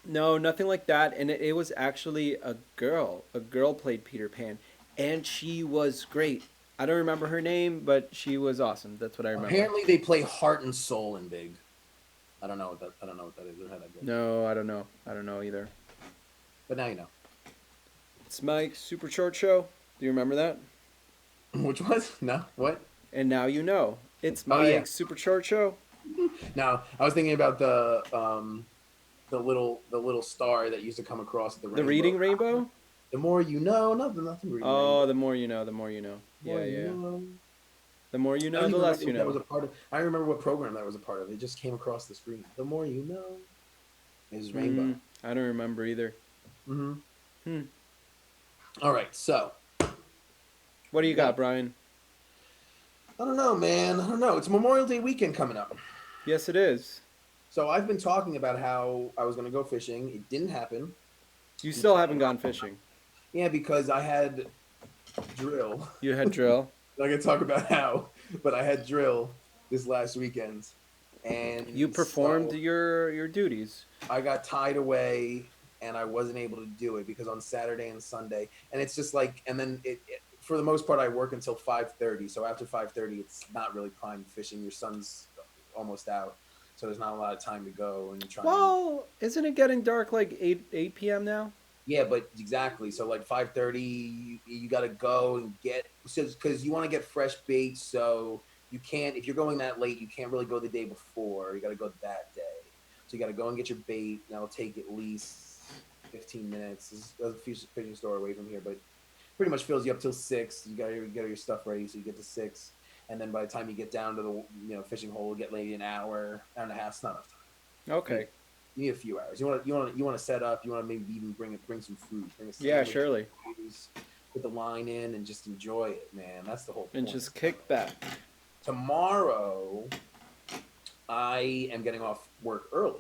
no, nothing like that. And it was actually a girl. A girl played Peter Pan, and she was great. I don't remember her name, but she was awesome. That's what I remember. Apparently, they play Heart and Soul in Big. I don't know what that is or how that goes. No, I don't know. I don't know either. But now you know. It's my super short show. Do you remember that? Which was no what? And now you know. It's Oh my yeah. super short show. Now I was thinking about the little star that used to come across the The rainbow. reading rainbow. The more you know, nothing reading rainbow. Oh, the more you know, the more you know. The more Yeah, you yeah. know. The more you I know, don't the even remember less you what that was know. a part of. I remember what program that was a part of. It just came across the screen. The more you know is rainbow. I don't remember either. Mm-hmm. Hmm. All right, so What do you what? got, Brian? I don't know, man. I don't know. It's Memorial Day weekend coming up. Yes, it is. So I've been talking about how I was going to go fishing. It didn't happen. You still Because, haven't gone fishing. yeah, because I had drill. You had drill. I can talk about how, but I had drill this last weekend, You and performed so your duties. I got tied away, and I wasn't able to do it because on Saturday and Sunday, and it's just like, and then for the most part I work until 5:30. So after 5:30, it's not really prime fishing. Your sun's almost out, so there's not a lot of time to go and try and. Well, isn't it getting dark like 8 p.m. now? Yeah, but exactly. So like 5:30, you got to go and get because you want to get fresh bait. So you can't if you're going that late, you can't really go the day before. You got to go that day. So you got to go and get your bait. That'll take at least 15 minutes. There's a fishing store away from here, but pretty much fills you up till 6. You got to get your stuff ready, so you get to 6, and then by the time you get down to the fishing hole, you get maybe an hour and a half. It's not enough time. Okay. You need a few hours. You want to set up. You want to maybe even bring some food, bring a Yeah, sandwich, surely. put the line in, and just enjoy it, man. That's the whole And point. just kick back. Tomorrow, I am getting off work early,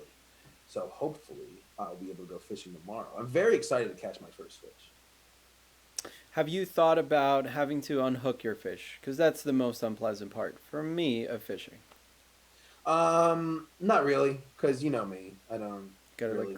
so hopefully I'll be able to go fishing tomorrow. I'm very excited to catch my first fish. Have you thought about having to unhook your fish? Because that's the most unpleasant part for me of fishing. Not really, because you know me. I don't Gotta like, really.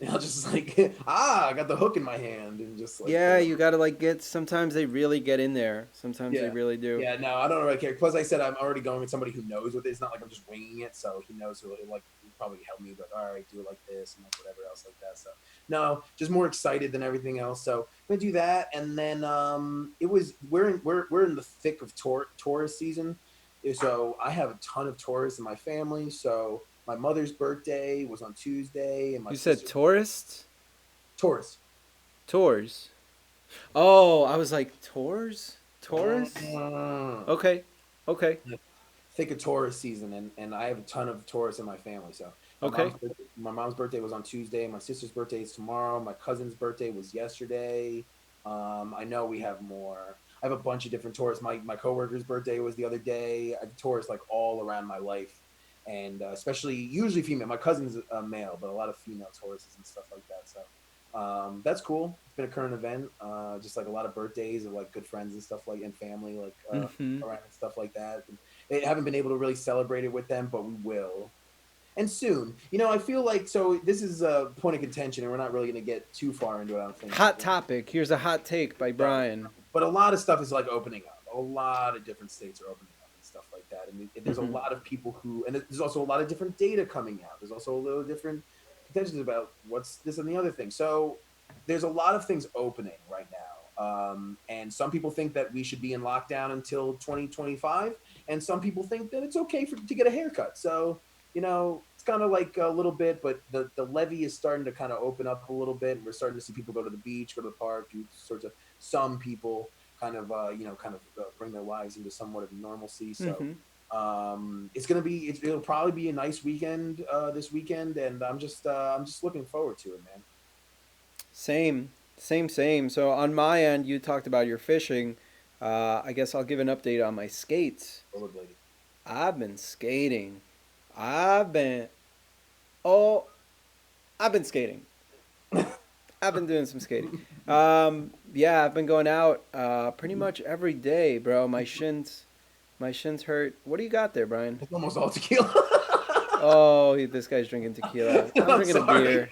I'll just like I got the hook in my hand and just like yeah, pull it. you gotta like get. Sometimes they really get in there. Sometimes they Yeah. really do. Yeah, no, I don't really care. Plus, I said I'm already going with somebody who knows what it is. It's not like I'm just winging it, so he knows who will like probably help me. But all right, do it like this and like whatever else like that. So no, just more excited than everything else. So I'm gonna do that, and then it was we're in the thick of tourist season, so I have a ton of tourists in my family. So my mother's birthday was on Tuesday, and my You said sister's tourists, tourists. tours. Oh, I was like tours, tourists. Mm. Okay, okay, Thick of tourist season, and I have a ton of tourists in my family. So okay. my mom's birthday was on Tuesday. My sister's birthday is tomorrow. My cousin's birthday was yesterday. I know we have more. I have a bunch of different tourists. My coworker's birthday was the other day. I have tourists like all around my life, and especially usually female. My cousin's a male, but a lot of female tourists and stuff like that. So that's cool. It's been a current event. Just like a lot of birthdays of like good friends and stuff like and family like Mm-hmm. around and stuff like that. And they haven't been able to really celebrate it with them, but we will. And soon, I feel like so. This is a point of contention, and we're not really going to get too far into it. I don't think. Hot topic. Here's a hot take by So, Brian. but a lot of stuff is like opening up. A lot of different states are opening up and stuff like that. And there's a Mm-hmm. lot of people who, and there's also a lot of different data coming out. There's also a little different contentions about what's this and the other thing. So there's a lot of things opening right now. And some people think that we should be in lockdown until 2025, and some people think that it's okay to get a haircut. So it's kind of like a little bit, but the levee is starting to kind of open up a little bit. We're starting to see people go to the beach, go to the park, do sorts of some people kind of bring their lives into somewhat of normalcy. So Mm-hmm. it's gonna be it'll probably be a nice weekend this weekend, and I'm just looking forward to it, man. Same, same. So on my end, you talked about your fishing. I guess I'll give an update on my skates. Rollerblading. I've been skating. I've been oh, I've been skating. I've been doing some skating. Yeah, I've been going out pretty much every day, bro. My shins hurt. What do you got there, Brian? It's almost all tequila. Oh, this guy's drinking tequila. I'm I'm drinking a sorry. beer.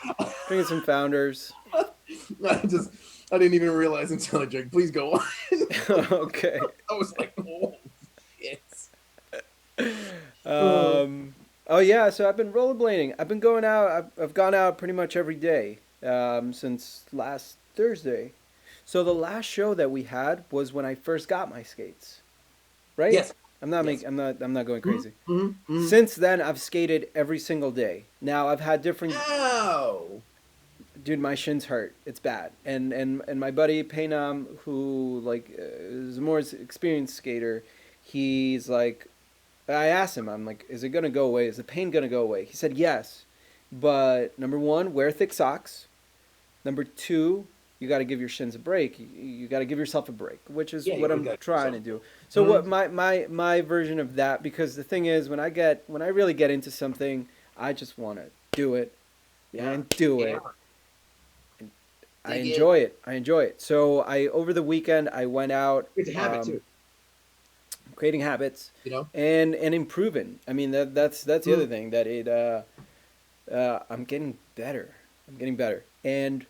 Drinking some Founders. I didn't even realize until I drank. Please go on. Okay. I was like, oh shit. Oh, Um, oh yeah, so I've been rollerblading. I've been going out. I've gone out pretty much every day since last Thursday. So the last show that we had was when I first got my skates. Right? yes, I'm not yes. making. I'm not going Mm-hmm, crazy. mm-hmm. Since then, I've skated every single day. Now I've had different. Ow. Dude, my shins hurt. It's bad. And my buddy Paynam, who like is a more experienced skater, he's like, I asked him, I'm like, is it gonna go away? Is the pain gonna go away? He said yes, but number one, wear thick socks. Number two, you got to give your shins a break. You got to give yourself a break, which is Yeah, what you I'm got trying yourself. to do. So what Mm-hmm. my version of that, because the thing is, when I really get into something, I just want to do it Yeah. and do Yeah. it. And I Dig it. enjoy it. I enjoy it. So I over the weekend I went out, It's a habit too. creating habits You know. and improving. I mean that's the other Mm. thing that I'm getting better. I'm getting better. And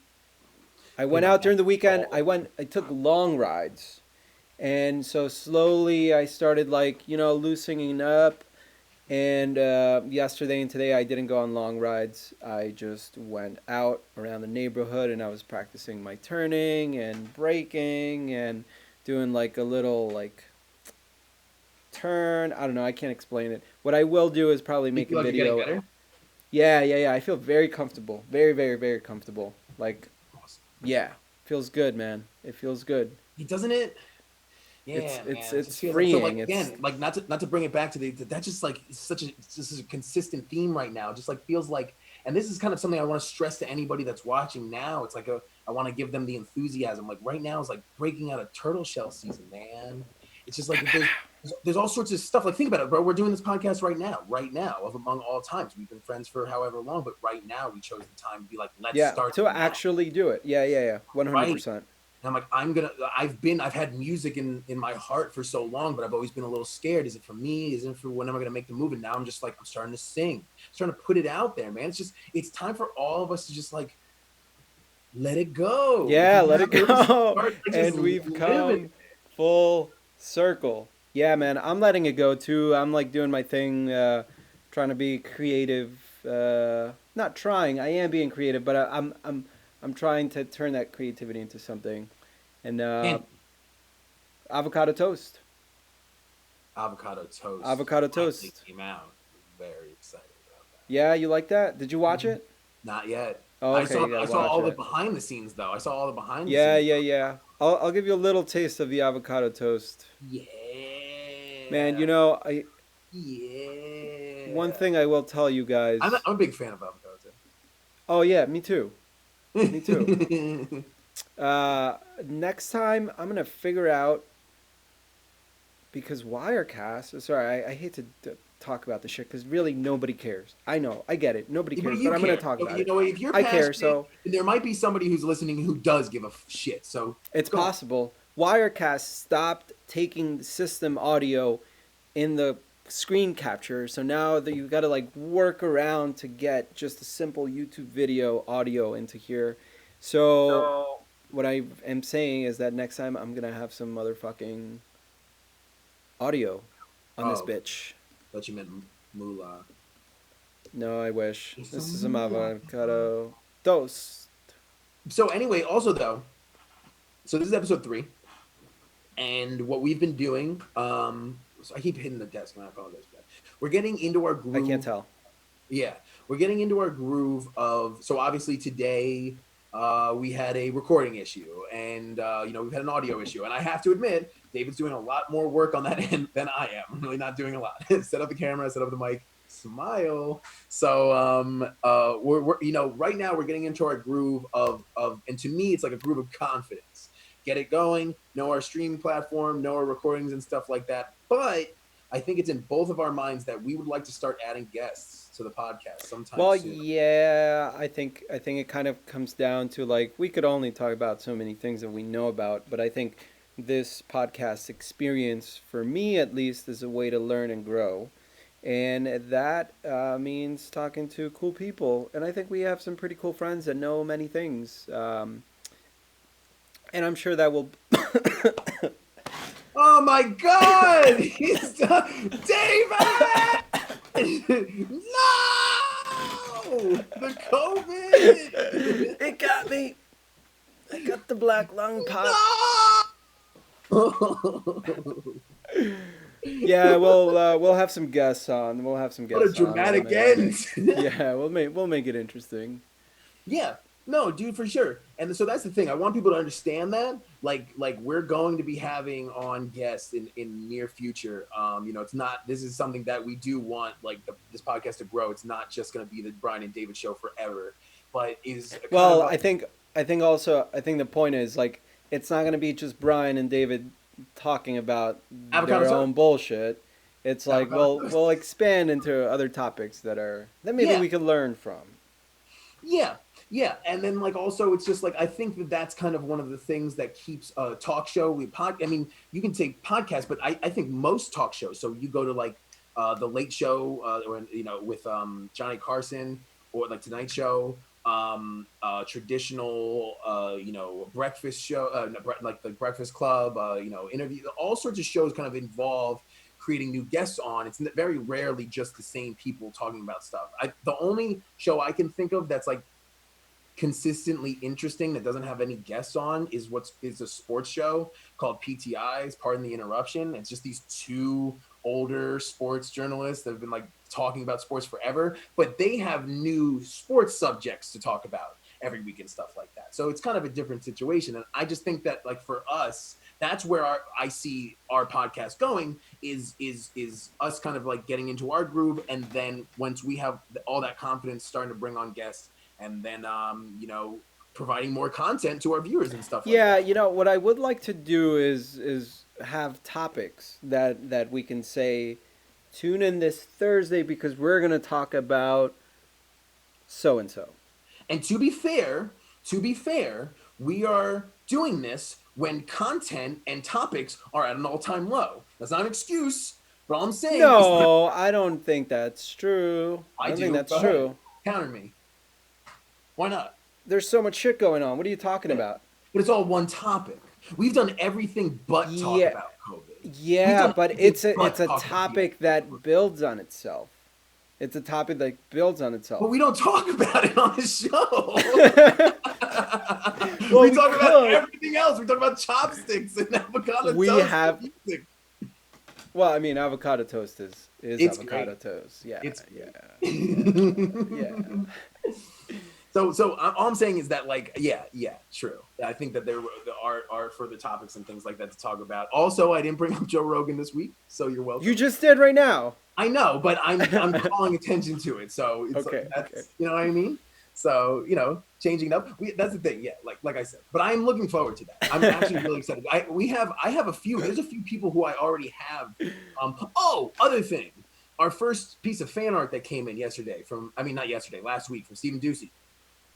I Oh went my out god. during the weekend. Oh. I took long rides. And so slowly I started like, loosening up. And yesterday and today I didn't go on long rides. I just went out around the neighborhood and I was practicing my turning and braking and doing like a little like turn. I don't know. I can't explain it. What I will do is probably You make a feel like you're getting video. better? Yeah. I feel very comfortable. Very, very, very comfortable. Like, Awesome. yeah, feels good, man. It feels good. Doesn't it? It's Yeah, it's man. It just it's feels like so. Like freeing. It's again, like not to bring it back to that. Just like it's this is a consistent theme right now. Just like feels like, and this is kind of something I want to stress to anybody that's watching now. It's like I want to give them the enthusiasm. Like right now is like breaking out a turtle shell season, man. It's just like if there's all sorts of stuff. Like think about it, bro. We're doing this podcast right now, of among all times. We've been friends for however long, but right now we chose the time to be like, let's yeah start to now, actually do it. Yeah. right? 100%. And I'm like, I've had music in my heart for so long, but I've always been a little scared. Is it for me? Is it for when am I gonna make the move? And now I'm just like, I'm starting to sing. I'm starting to put it out there, man. It's time for all of us to just like let it go. If Yeah, you let it have where to go. start, like, just And we've live it. come full circle. Yeah, man, I'm letting it go too. I'm like doing my thing, trying to be creative. Not trying. I am being creative, but I'm trying to turn that creativity into something. And And avocado toast. avocado toast Avocado finally toast. came out. Very excited about that. Yeah, you like that? Did you watch it? Not yet. Oh, okay, you gotta I saw watch all the it. behind the scenes though. I saw all the behind the Yeah, scenes. yeah, yeah. I'll give you a little taste of the avocado toast. Man, Yeah. one Yeah. thing I will tell you guys. I'm a big fan of avocado Oh yeah, me too. Me too. toast. Next time I'm gonna figure out because Wirecast. Sorry, I hate to talk about the shit because really nobody cares. I know, I get it. Nobody But cares, you but I'm gonna care. talk about You it. know, if you're I care, passionate, so there might be somebody who's listening who does give a shit. So it's go on. possible. Wirecast stopped taking system audio in the screen capture, so now that you've got to like work around to get just a simple YouTube video audio into here. So what I am saying is that next time I'm gonna have some motherfucking audio on this Oh, bitch. thought you meant moolah. No, I wish. It's This some is some moolah. avocado toast. So anyway, also though, so this is episode 3, and what we've been doing, so I keep hitting the desk, and I apologize for that. We're getting into our I can't groove. tell. Yeah, we're getting into our groove of. So obviously today, we had a recording issue, and we've had an audio issue, and I have to admit, David's doing a lot more work on that end than I am. I'm really not doing a lot. Set up the camera, set up the mic, smile. So we're right now we're getting into our groove of, and to me, it's like a groove of confidence. Get it going, know our streaming platform, know our recordings and stuff like that. But I think it's in both of our minds that we would like to start adding guests to the podcast sometime Well, soon. yeah, I think it kind of comes down to like we could only talk about so many things that we know about, but I think this podcast experience, for me at least, is a way to learn and grow, and that means talking to cool people. And I think we have some pretty cool friends that know many things, and I'm sure that will. Oh my God! He's done. David! No! The COVID! It got me. I got the black lung pop. No! Yeah, we'll have some guests on. We'll have some What a guests on. dramatic end! Yeah, we'll make it interesting. Yeah, no, dude, for sure. And so that's the thing. I want people to understand that, like we're going to be having on guests in near future. It's not. This is something that we do want, like this podcast to grow. It's not just going to be the Brian and David show forever, but is kind of Well, like I think the point is like it's not gonna be just Brian and David talking about avocado their toast. own bullshit. It's like Avocado toast. we'll expand into other topics that maybe Yeah, we could learn from. yeah, yeah. And then like also, it's just like I think that that's kind of one of the things that keeps a talk show. I mean, you can take podcasts, but I think most talk shows. So you go to like the Late Show, or with Johnny Carson, or like Tonight Show, traditional breakfast show, like the Breakfast Club, interview. All sorts of shows kind of involve creating new guests on. It's very rarely just the same people talking about stuff. The only show I can think of that's like consistently interesting that doesn't have any guests on is a sports show called PTIs. Pardon the interruption. It's just these two older sports journalists that have been like talking about sports forever, but they have new sports subjects to talk about every week and stuff like that. So it's kind of a different situation. And I just think that like for us, that's where I see our podcast going is us kind of like getting into our groove, and then once we have all that confidence, starting to bring on guests, and then providing more content to our viewers and stuff like Yeah, that. what I would like to do is have topics that we can say tune in this Thursday because we're gonna talk about so and so. And to be fair, we are doing this when content and topics are at an all-time low. That's not an excuse, but all I'm saying is that No, I don't think that's true. I I don't think do. that's Go ahead, true. counter me. Why not? There's so much shit going on. What are you talking But about? it's all one topic. We've done everything but talk Yeah, about COVID. We've yeah, done but everything it's but a talk about the topic actual that builds on itself. It's a topic that builds on but itself. we don't talk about it on the show. Well, We we talk about could. everything else. We talk about chopsticks and avocado We toast and have. music. Well, I mean, avocado toast is It's avocado great. toast. Yeah, It's yeah, great. yeah, yeah. So all I'm saying is that, like, yeah, true. I think that there are further topics and things like that to talk about. Also, I didn't bring up Joe Rogan this week, so you're You welcome. just did right now. I know, but I'm Okay, calling attention to it, so it's like okay. that's, you know what I mean. So, changing it up. That's the thing. Yeah, like I said. But I'm looking forward to that. I'm actually really excited. I have a few. There's a few people who I already have. Other thing. Our first piece of fan art that came in yesterday from, I mean, not yesterday, last week, from Stephen Ducey.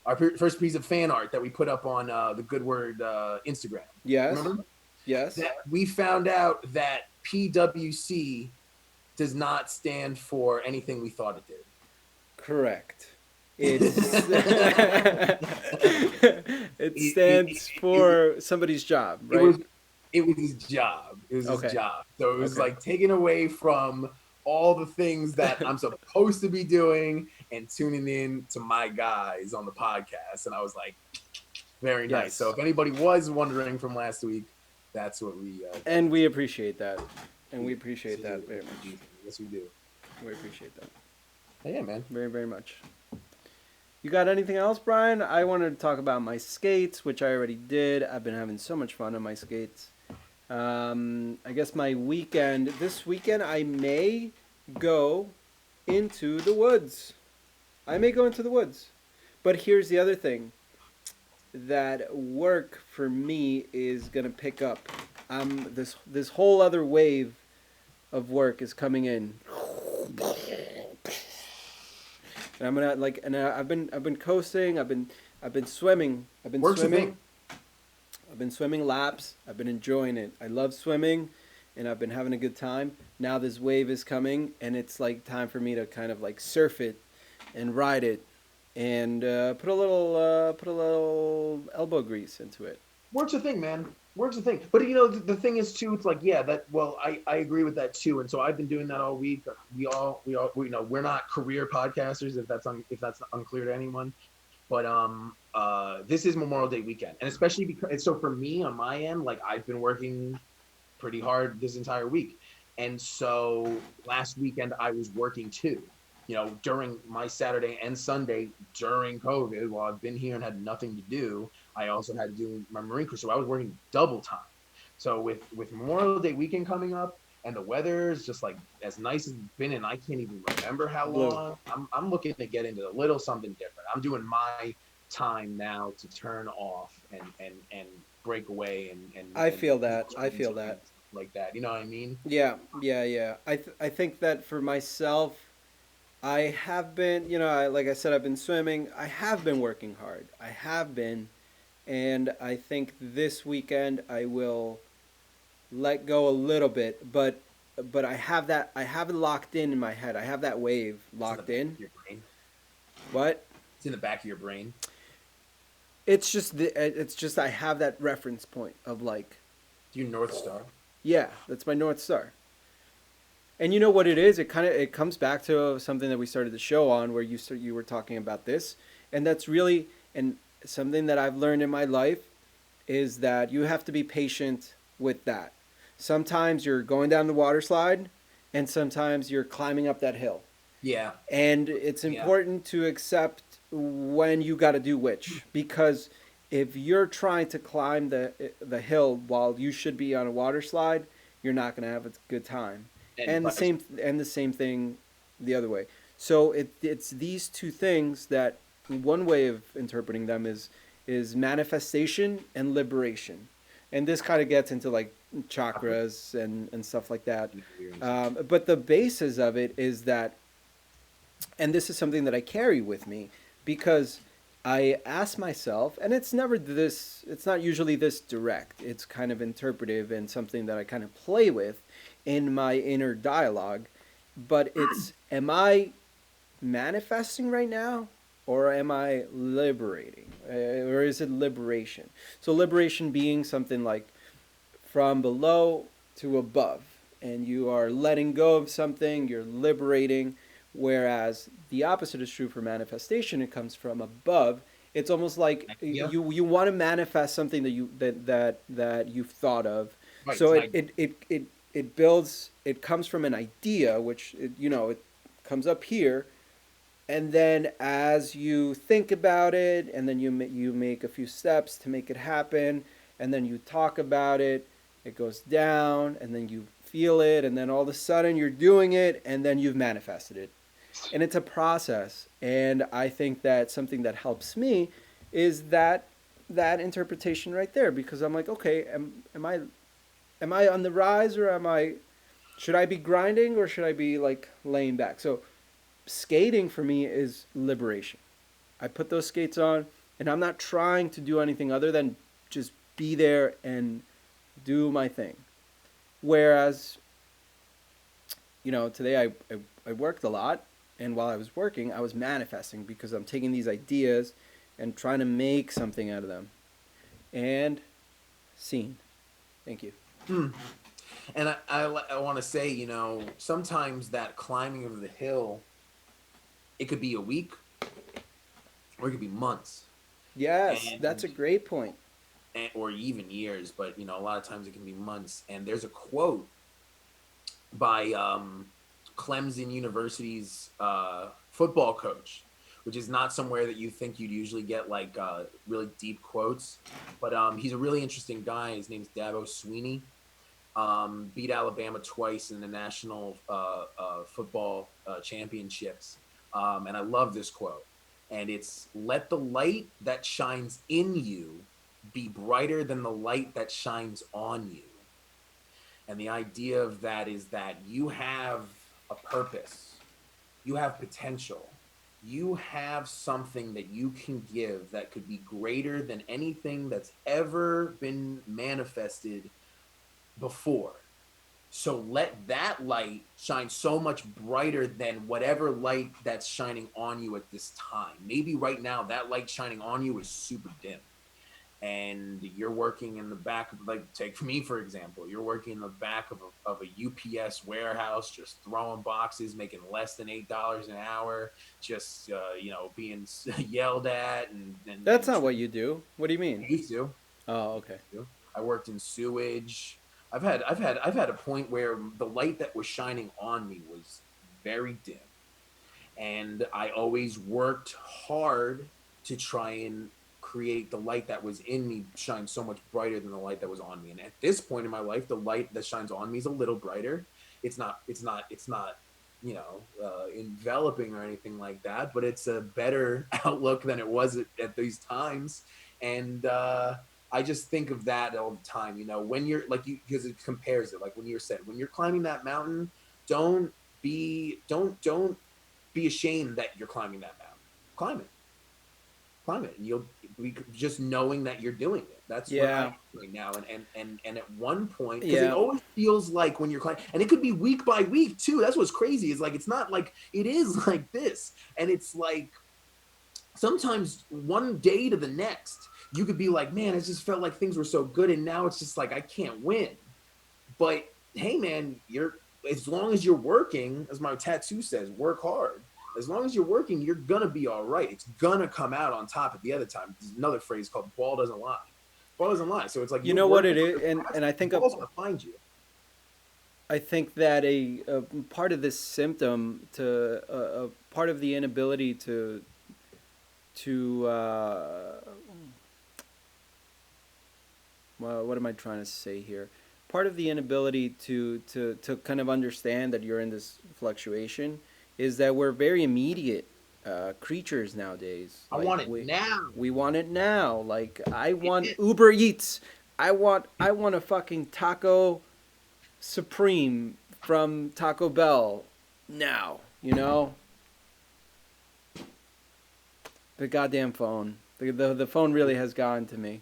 Our first piece of fan art that we put up on the Good Word Instagram. Yes, Remember yes. that we found out that PWC does not stand for anything we thought it did. Correct. It's it it, it, stands it, for somebody's job, it right? was it was his job. It was his Okay. job. So it was Okay. like taken away from all the things that I'm supposed to be doing and tuning in to my guys on the podcast. And I was like, very nice. So Yes. if anybody was wondering from last week, that's what we And we appreciate that. And we yes, appreciate we that do. very much. Yes, we do. We appreciate that Yeah, man. very, very much. You got anything else, Brian? I wanted to talk about my skates, which I already did. I've been having so much fun on my skates. I guess my weekend, this weekend, I may go into the woods. I may go into the woods. But here's the other thing, that work for me is gonna pick up. This whole other wave of work is coming in, and I'm gonna like, and I've been coasting. I've been swimming. I've been Work's a swimming. thing. I've been swimming laps. I've been enjoying it. I love swimming, and I've been having a good time. Now this wave is coming, and it's like time for me to kind of like surf it, and ride it, and put a little elbow grease into it. Work's a thing, man. Work's a thing. But the thing is too, it's like, yeah, that, well, I agree with that too. And so I've been doing that all week. We're not career podcasters, if that's unclear to anyone. But this is Memorial Day weekend. And especially because, so for me on my end, like, I've been working pretty hard this entire week. And so last weekend I was working too. During my Saturday and Sunday during COVID, while I've been here and had nothing to do, I also had to do my Marine Corps. So I was working double time. So with Memorial Day weekend coming up and the weather is just like as nice as it's been, and I can't even remember how Blue. long, I'm looking to get into a little something different. I'm doing my time now to turn off and break away I and feel that. I feel that. like that. You know what I mean? Yeah, yeah, yeah. I think that for myself, I have been, like I said, I've been swimming. I have been working hard. I have been, and I think this weekend I will let go a little bit, but I have it locked in my head. I have that wave It's in the locked back in. of your brain. What? It's in the back of your brain. It's just I have that reference point of like, Your North Star. yeah, that's my North Star. And you know what it is? It comes back to something that we started the show on, where you were talking about this, and that's really, and something that I've learned in my life is that you have to be patient with that. Sometimes you're going down the water slide, and sometimes you're climbing up that hill, Yeah. and it's Yeah. important to accept when you got to do which, because if you're trying to climb the hill while you should be on a water slide, you're not going to have a good time. And And the but same thing the other way. So it's these two things that one way of interpreting them is manifestation and liberation. And this kind of gets into like chakras and stuff like that. But the basis of it is that, and this is something that I carry with me, because I ask myself, and it's never this, it's not usually this direct. It's kind of interpretive and something that I kind of play with in my inner dialogue. But it's, am I manifesting right now, or am I liberating? Or is it liberation? So, liberation being something like from below to above, and you are letting go of something, you're liberating. Whereas the opposite is true for manifestation, it comes from above. It's almost like Yeah, you want to manifest something that you've thought of. right. So Tonight. it builds, it comes from an idea, which it comes up here, and then as you think about it, and then you make a few steps to make it happen, and then you talk about it, it goes down, and then you feel it, and then all of a sudden you're doing it, and then you've manifested it. And it's a process. And I think that something that helps me is that interpretation right there, because I'm like, okay, am I on the rise, or am I, should I be grinding, or should I be like laying back? So skating for me is liberation. I put those skates on, and I'm not trying to do anything other than just be there and do my thing. Whereas, today I worked a lot, and while I was working, I was manifesting because I'm taking these ideas and trying to make something out of them. And scene. Thank you. Hmm. And I want to say, sometimes that climbing of the hill, it could be a week or it could be months, Yes, that's a and, great point. or even years. But a lot of times it can be months. And there's a quote by Clemson University's football coach, which is not somewhere that you think you'd usually get like really deep quotes. But he's a really interesting guy. His name's Dabo Sweeney. Beat Alabama twice in the national football championships. And I love this quote. And it's, let the light that shines in you be brighter than the light that shines on you. And the idea of that is that you have a purpose, you have potential, you have something that you can give that could be greater than anything that's ever been manifested before. So let that light shine so much brighter than whatever light that's shining on you at this time. Maybe right now that light shining on you is super dim, and you're working in the back of, like, take me for example, you're working in the back of a UPS warehouse, just throwing boxes, making less than $8 an hour, just being yelled at That's and not what you do. What do you I mean? used to. Oh, okay. I worked in sewage. I've had a point where the light that was shining on me was very dim, and I always worked hard to try and create the light that was in me shine so much brighter than the light that was on me. And at this point in my life, the light that shines on me is a little brighter. It's not enveloping or anything like that, but it's a better outlook than it was at these times. And I just think of that all the time, when you're like, you, because it compares it, like when you're said, when you're climbing that mountain, don't don't be ashamed that you're climbing that mountain. Climb it, climb it, and you'll be just knowing that you're doing it. That's what I am Yeah. right now. And at one point, because it Yeah. always feels like when you're climbing, and it could be week by week too. That's what's crazy. Is like, it's not like it is like this, and it's like sometimes one day to the next, you could be like, man, it just felt like things were so good, and now it's just like I can't win. But hey, man, you're, as long as you're working, as my tattoo says, work hard. As long as you're working, you're gonna be all right. It's gonna come out on top at the other time. There's another phrase called "ball doesn't lie." Ball doesn't lie. So it's like You you're know what working it on is, the and I the think ball's gonna find you. I think that a part of this symptom, to a part of the inability to well, what am I trying to say here? Part of the inability to kind of understand that you're in this fluctuation is that we're very immediate creatures nowadays. I Like want it now. we want it now. Like I want Uber Eats. I want a fucking taco supreme from Taco Bell now. The goddamn phone. The phone really has gotten to me.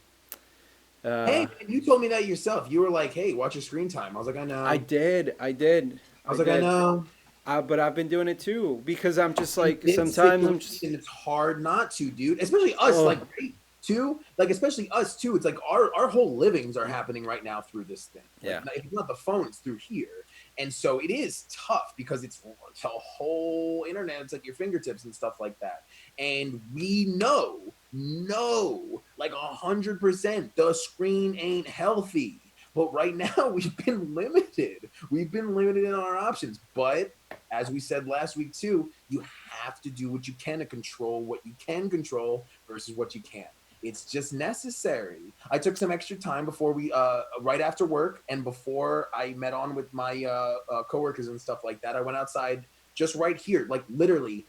Hey, Uh, man, you told me that yourself. You were like, "Hey, watch your screen time." I was like, "I I know." did. I did. I I was like, "I did. know." But I've been doing it too because I'm just And like it's sick sometimes to I'm read, just and it's hard not to, dude. Especially us, oh like right too. Like especially us too. It's like our whole livings are happening right now through this thing. Like yeah. if it's not the phone, it's through here. And so it is tough because it's a whole internet. It's like your fingertips and stuff like that. And we know, like 100%, the screen ain't healthy. But right now we've been limited. We've been limited in our options. But as we said last week too, you have to do what you can to control what you can control versus what you can't. It's just necessary. I took some extra time before we, right after work and before I met on with my coworkers and stuff like that. I went outside just right here, like literally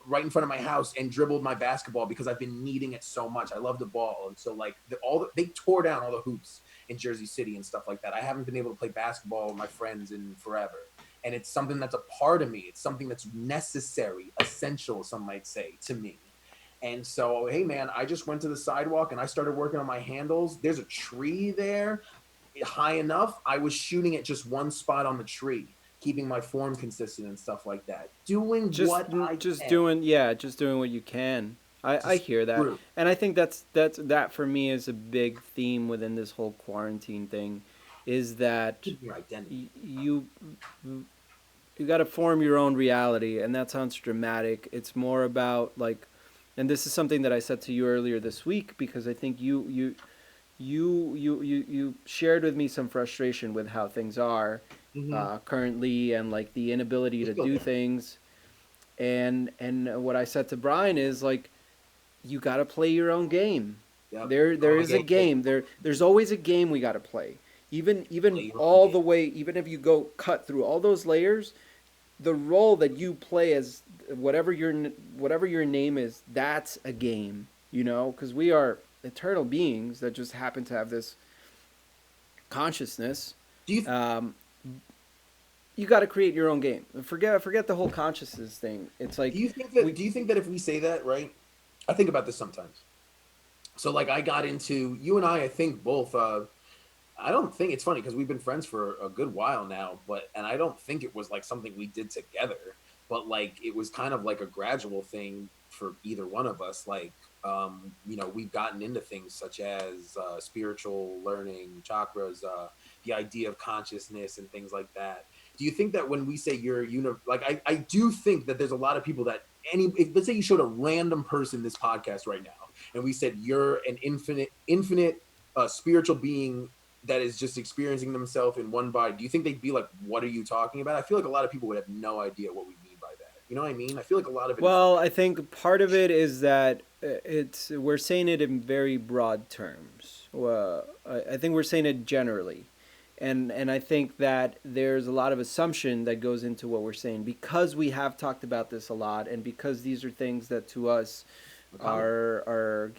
right in front of my house and dribbled my basketball because I've been needing it so much. I love the ball, and so like they tore down all the hoops in Jersey City and stuff like that. I haven't been able to play basketball with my friends in forever, and it's something that's a part of me. It's something that's necessary, essential, some might say, to me. And so, hey man, I just went to the sidewalk and I started working on my handles. There's a tree there high enough. I was shooting at just one spot on the tree, keeping my form consistent and stuff like that. Doing just what I just can doing yeah, just doing what you can. to I stay hear that. true And I think that for me is a big theme within this whole quarantine thing is that to your identity. you you got to form your own reality, and that sounds dramatic. It's more about like, and this is something that I said to you earlier this week because I think you shared with me some frustration with how things are Mm-hmm. currently and like the inability It's to still do there. things. And what I said to Brian is like, you got to play your own game. Yep. There Oh is yeah, a yeah, game. There's always a game we got to play. play Even your own all game. the way, even if you go cut through all those layers, the role that you play as whatever your name is, that's a game. You know, because we are eternal beings that just happen to have this consciousness. Do you Um, you got to create your own game. Forget the whole consciousness thing. It's like we do you think that if we say that, right? I think about this sometimes. So like I got into you and I think both I don't think it's funny because we've been friends for a good while now, but and I don't think it was like something we did together, but like it was kind of like a gradual thing for either one of us. Like, we've gotten into things such as spiritual learning, chakras, the idea of consciousness, and things like that. Do you think that when we say you're like I do think that there's a lot of people that let's say you showed a random person this podcast right now, and we said you're an infinite spiritual being that is just experiencing themselves in one body, do you think they'd be like, "What are you talking about?" I feel like a lot of people would have no idea what we mean by that. You know what I mean? I feel like a lot of it is well, I think part of it is that it's we're saying it in very broad terms. Well, I think we're saying it generally, and I think that there's a lot of assumption that goes into what we're saying because we have talked about this a lot, and because these are things that to us common. are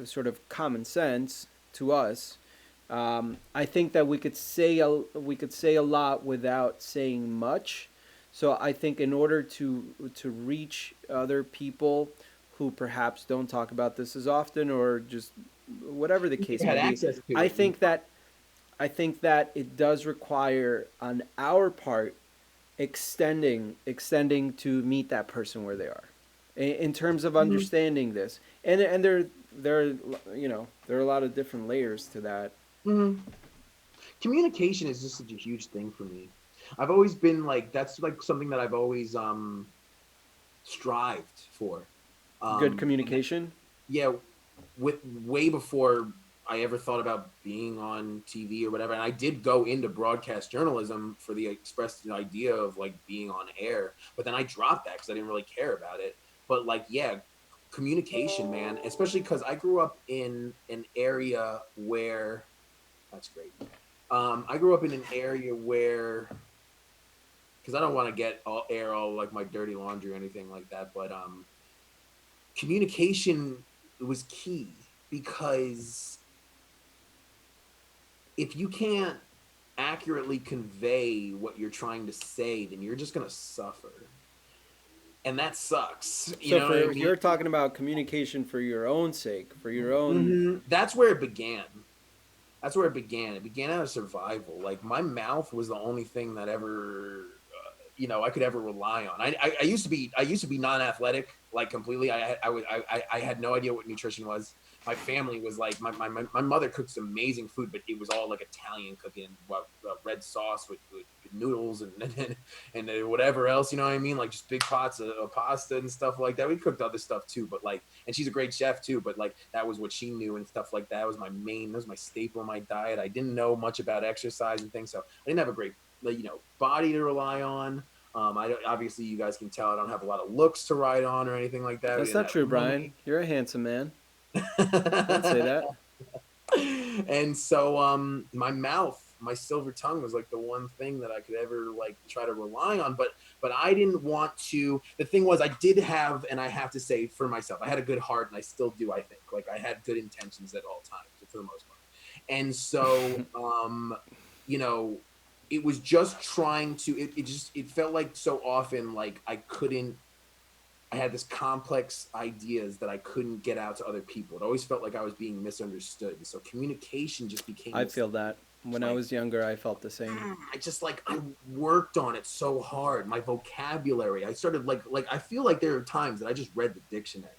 sort of common sense to us. I think that we could say a lot without saying much. So I think in order to reach other people who perhaps don't talk about this as often or just whatever the You case may had be, access to I it. think that I think that it does require on our part extending to meet that person where they are in terms of Mhm. understanding this and there there are a lot of different layers to that. Mhm. Communication is just such a huge thing for me. I've always been like that's like something that I've always strived for. Good And that, communication. yeah, with way before I ever thought about being on TV or whatever. And I did go into broadcast journalism for the expressed idea of like being on air, but then I dropped that because I didn't really care about it. But like, yeah, communication, man, especially because I grew up in an area where that's great. I grew up in an area where because I don't want to get all air all like my dirty laundry or anything like that, but communication was key because if you can't accurately convey what you're trying to say, then you're just going to suffer. and that sucks. You So know what I for mean? you're talking about communication for your own sake, for your own. That's where it began. That's where it began. It began out of survival. Like my mouth was the only thing that ever, I could ever rely on. I used to be non-athletic, like completely. I had no idea what nutrition was. My family was like, my mother cooks amazing food, but it was all like Italian cooking, red sauce with noodles and whatever else, you know what I mean? Like just big pots of pasta and stuff like that. We cooked other stuff too, but like, and she's a great chef too, but like that was what she knew and stuff like that. That was that was my staple in my diet. I didn't know much about exercise and things, so I didn't have a great, body to rely on. Obviously you guys can tell I don't have a lot of looks to ride on or anything like that. We That's didn't not have true, Brian. money. You're a handsome man. Don't say that. And so my mouth, my silver tongue was like the one thing that I could ever like try to rely on, but I didn't want to. The thing was, I did have, and I have to say for myself, I had a good heart, and I still do. I think like I had good intentions at all times for the most part. And so you know it was just trying to, it felt like so often like I had this complex ideas that I couldn't get out to other people. It always felt like I was being misunderstood. And so communication just became I this feel that. When I like, was younger, I felt the same. I just like I worked on it so hard. My vocabulary. I started like I feel like there are times that I just read the dictionary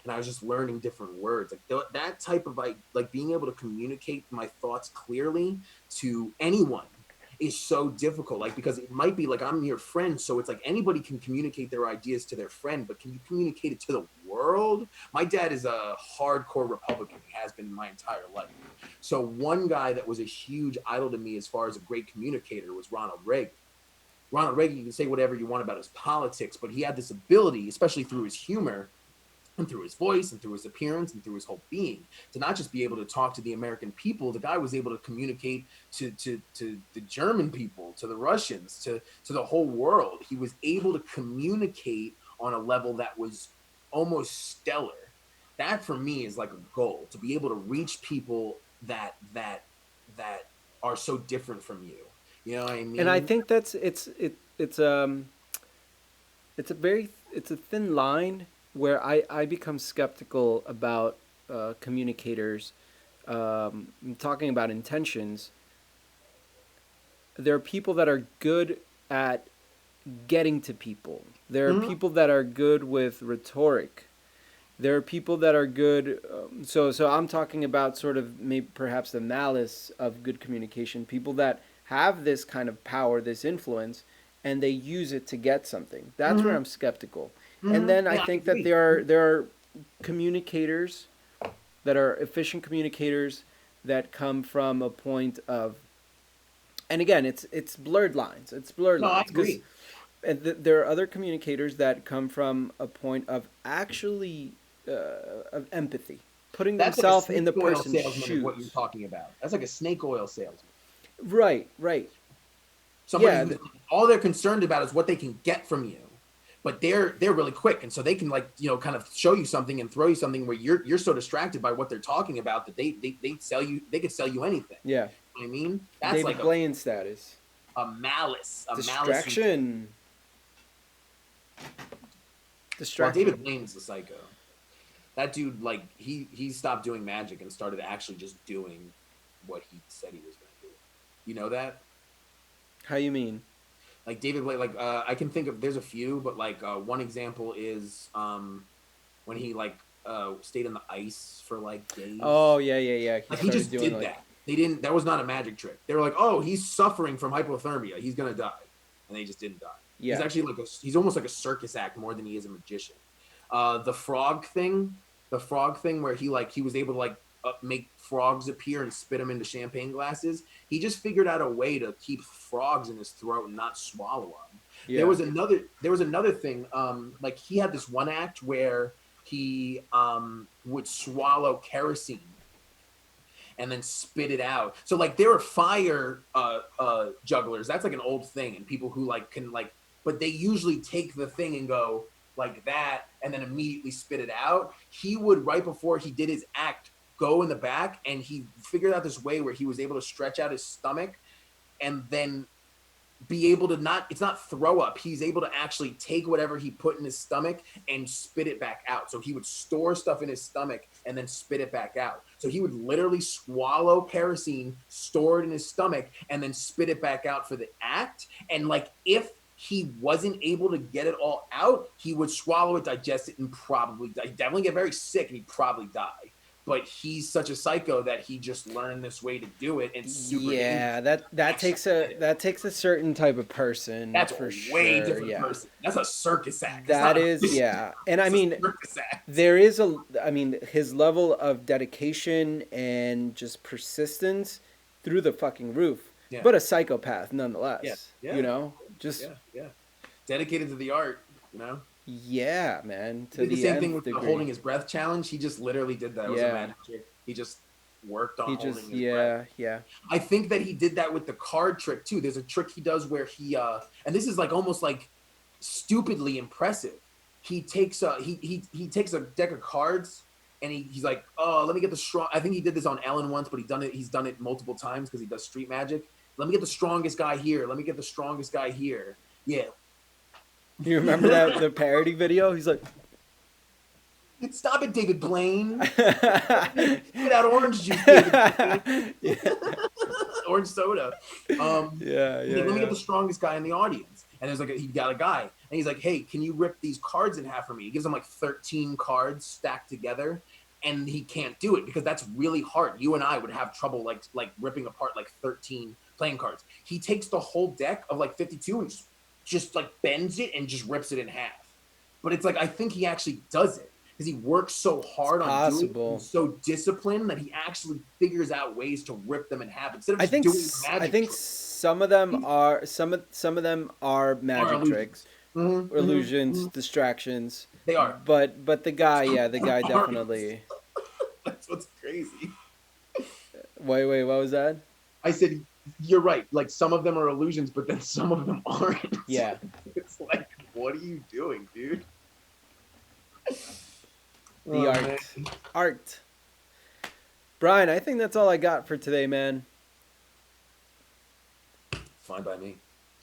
and I was just learning different words. Like that type of like being able to communicate my thoughts clearly to anyone is so difficult. Like because it might be like I'm your friend, so it's like anybody can communicate their ideas to their friend, but can you communicate it to the world? My dad is a hardcore Republican. He has been my entire life. So one guy that was a huge idol to me as far as a great communicator was Ronald Reagan. Ronald Reagan, you can say whatever you want about his politics, but he had this ability, especially through his humor and through his voice and through his appearance and through his whole being, to not just be able to talk to the American people. The guy was able to communicate to the German people, to the Russians, to the whole world. He was able to communicate on a level that was almost stellar. That for me is like a goal, to be able to reach people that are so different from you. You know what I And I mean? think that's it's a thin line where I become skeptical about communicators talking about intentions. There are people that are good at getting to people. There are Mm-hmm. people that are good with rhetoric. There are people that are good. So I'm talking about sort of maybe perhaps the malice of good communication. People that have this kind of power, this influence, and they use it to get something. That's where Mm-hmm. I'm skeptical. And Mm-hmm. then I Yeah, I think that agree. there are communicators that are efficient communicators that come from a point of, and again it's blurred lines. It's blurred No, I lines because agree. there are other communicators that come from a point of actually of empathy, putting That's like a themselves in snake the oil person's salesman is what you're shoes. talking about. That's like a snake oil salesman. Right, right. Somebody Yeah, who's all they're concerned about is what they can get from you. But they're really quick, and so they can like kind of show you something and throw you something where you're so distracted by what they're talking about that they could sell you anything. yeah. You know what I mean, that's like David Blaine status. a malice. Distraction. Well, Distraction. David Blaine's the psycho. That dude, like he stopped doing magic and started actually just doing what he said he was going to do. You know that? How you mean? Like David Blake, like I can think of, there's a few, but like one example is when he like stayed in the ice for like Oh days. yeah, yeah, yeah. He Like he started just doing did like, that. They didn't. That was not a magic trick. They were like, oh, he's suffering from hypothermia. He's gonna die, and they just didn't die. He's yeah. actually like he's almost like a circus act more than he is a magician. The frog thing, where he was able to like make frogs appear and spit them into champagne glasses. He just figured out a way to keep frogs in his throat and not swallow them. Yeah. There was another thing. Like he had this one act where he would swallow kerosene and then spit it out. So like there are fire jugglers. That's like an old thing, and people who like can like, but they usually take the thing and go like that and then immediately spit it out. He would, right before he did his act, go in the back, and he figured out this way where he was able to stretch out his stomach and then be able to not, it's not throw up. He's able to actually take whatever he put in his stomach and spit it back out. So he would store stuff in his stomach and then spit it back out. So he would literally swallow kerosene, store it in his stomach, and then spit it back out for the act. And like, if he wasn't able to get it all out, he would swallow it, digest it, and probably die. He'd definitely get very sick and he'd probably die. But he's such a psycho that he just learned this way to do it. And super that takes a certain type of person. That's for a way sure. different person. That's a circus act. That is, yeah. And I mean, there is his level of dedication and just persistence through the fucking roof. Yeah. But a psychopath nonetheless. Yeah. Yeah. You know, just dedicated to the art. You know. Yeah, man. He did the same thing with the holding his breath challenge. He just literally did that. It was a magic trick. He just worked on holding his breath. Yeah. I think that he did that with the card trick too. There's a trick he does where he and this is like almost like stupidly impressive. He takes he takes a deck of cards and he's like, oh, let me get the strong. I think he did this on Ellen once, but he's done it multiple times because he does street magic. Let me get the strongest guy here. Let me get the strongest guy here. Yeah. You remember the parody video? He's like, "Stop it, David Blaine! Get out orange juice, David Blaine. Orange soda." Let me get the strongest guy in the audience. And there's like he got a guy, and he's like, "Hey, can you rip these cards in half for me?" He gives him like 13 cards stacked together, and he can't do it because that's really hard. You and I would have trouble like ripping apart like 13 playing cards. He takes the whole deck of like 52 and just like bends it and just rips it in half. But it's like, I think he actually does it because he works so hard on doing it. He's so disciplined that he actually figures out ways to rip them in half instead of just doing magic. I think some of them are magic tricks, illusions, distractions. They are. But the guy definitely. That's what's crazy. Wait, what was that? I said, you're right. Like, some of them are illusions, but then some of them aren't. Yeah. It's like, what are you doing, dude? Art. Brian, I think that's all I got for today, man. Fine by me.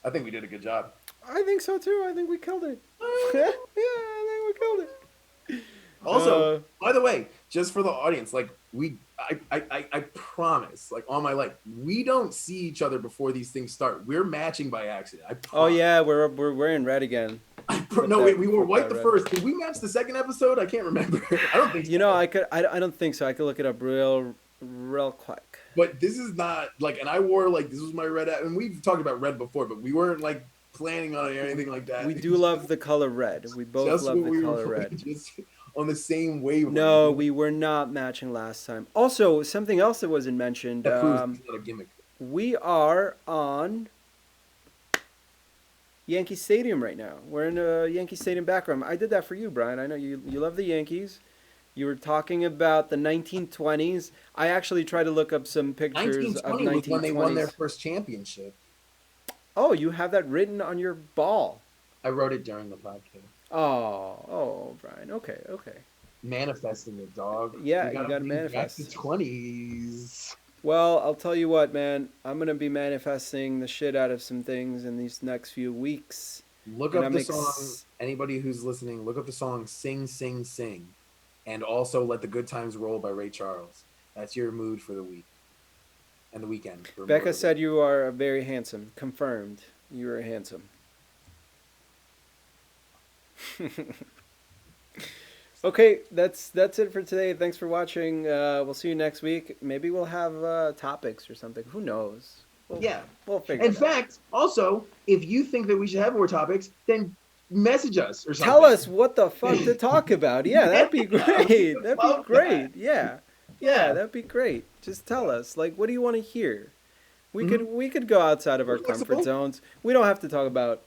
I think we did a good job. I think so too. I think we killed it. Yeah, I think we killed it. Also, by the way, just for the audience, like I promise, like on my life, we don't see each other before these things start. We're matching by accident. Oh yeah, we're wearing red again. We were white the first. Did we match the second episode? I can't remember. I don't think so. You know, I don't think so. I could look it up real quick. But this is not like, and I wore like, this was my red, and we've talked about red before, but we weren't like planning on it or anything like that. We do love the color red. We both love the color red. Just on the same wavelength. No, we were not matching last time. Also, something else that wasn't mentioned. That proves it's not a gimmick. We are on Yankee Stadium right now. We're in a Yankee Stadium background. I did that for you, Brian. I know you love the Yankees. You were talking about the 1920s. I actually tried to look up some pictures of 1920s. Was when they won their first championship. Oh, you have that written on your ball. I wrote it during the podcast. Oh, Brian. Okay. Manifesting it, dog. Yeah, you got to manifest. Back to 20s. Well, I'll tell you what, man. I'm going to be manifesting the shit out of some things in these next few weeks. Look up the song. Anybody who's listening, look up the song Sing, Sing, Sing. And also Let the Good Times Roll by Ray Charles. That's your mood for the week. And the weekend. Becca said you are very handsome. Confirmed. You are handsome. Okay, that's it for today. Thanks for watching. We'll see you next week. Maybe we'll have topics or something. Who knows? We'll figure it out. In fact, also, if you think that we should have more topics, then message us or something. Tell us what the fuck to talk about. Yeah, that'd be great. That'd be great. Yeah, that'd be great. Just tell us, like, what do you want to hear? We could go outside of our comfort zones. We don't have to talk about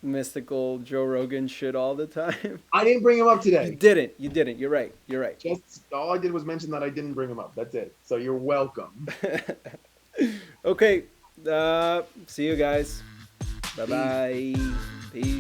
mystical Joe Rogan shit all the time. I didn't bring him up today. You didn't. You're right. Just all I did was mention that I didn't bring him up. That's it. So you're welcome. Okay. See you guys. Bye-bye. Peace.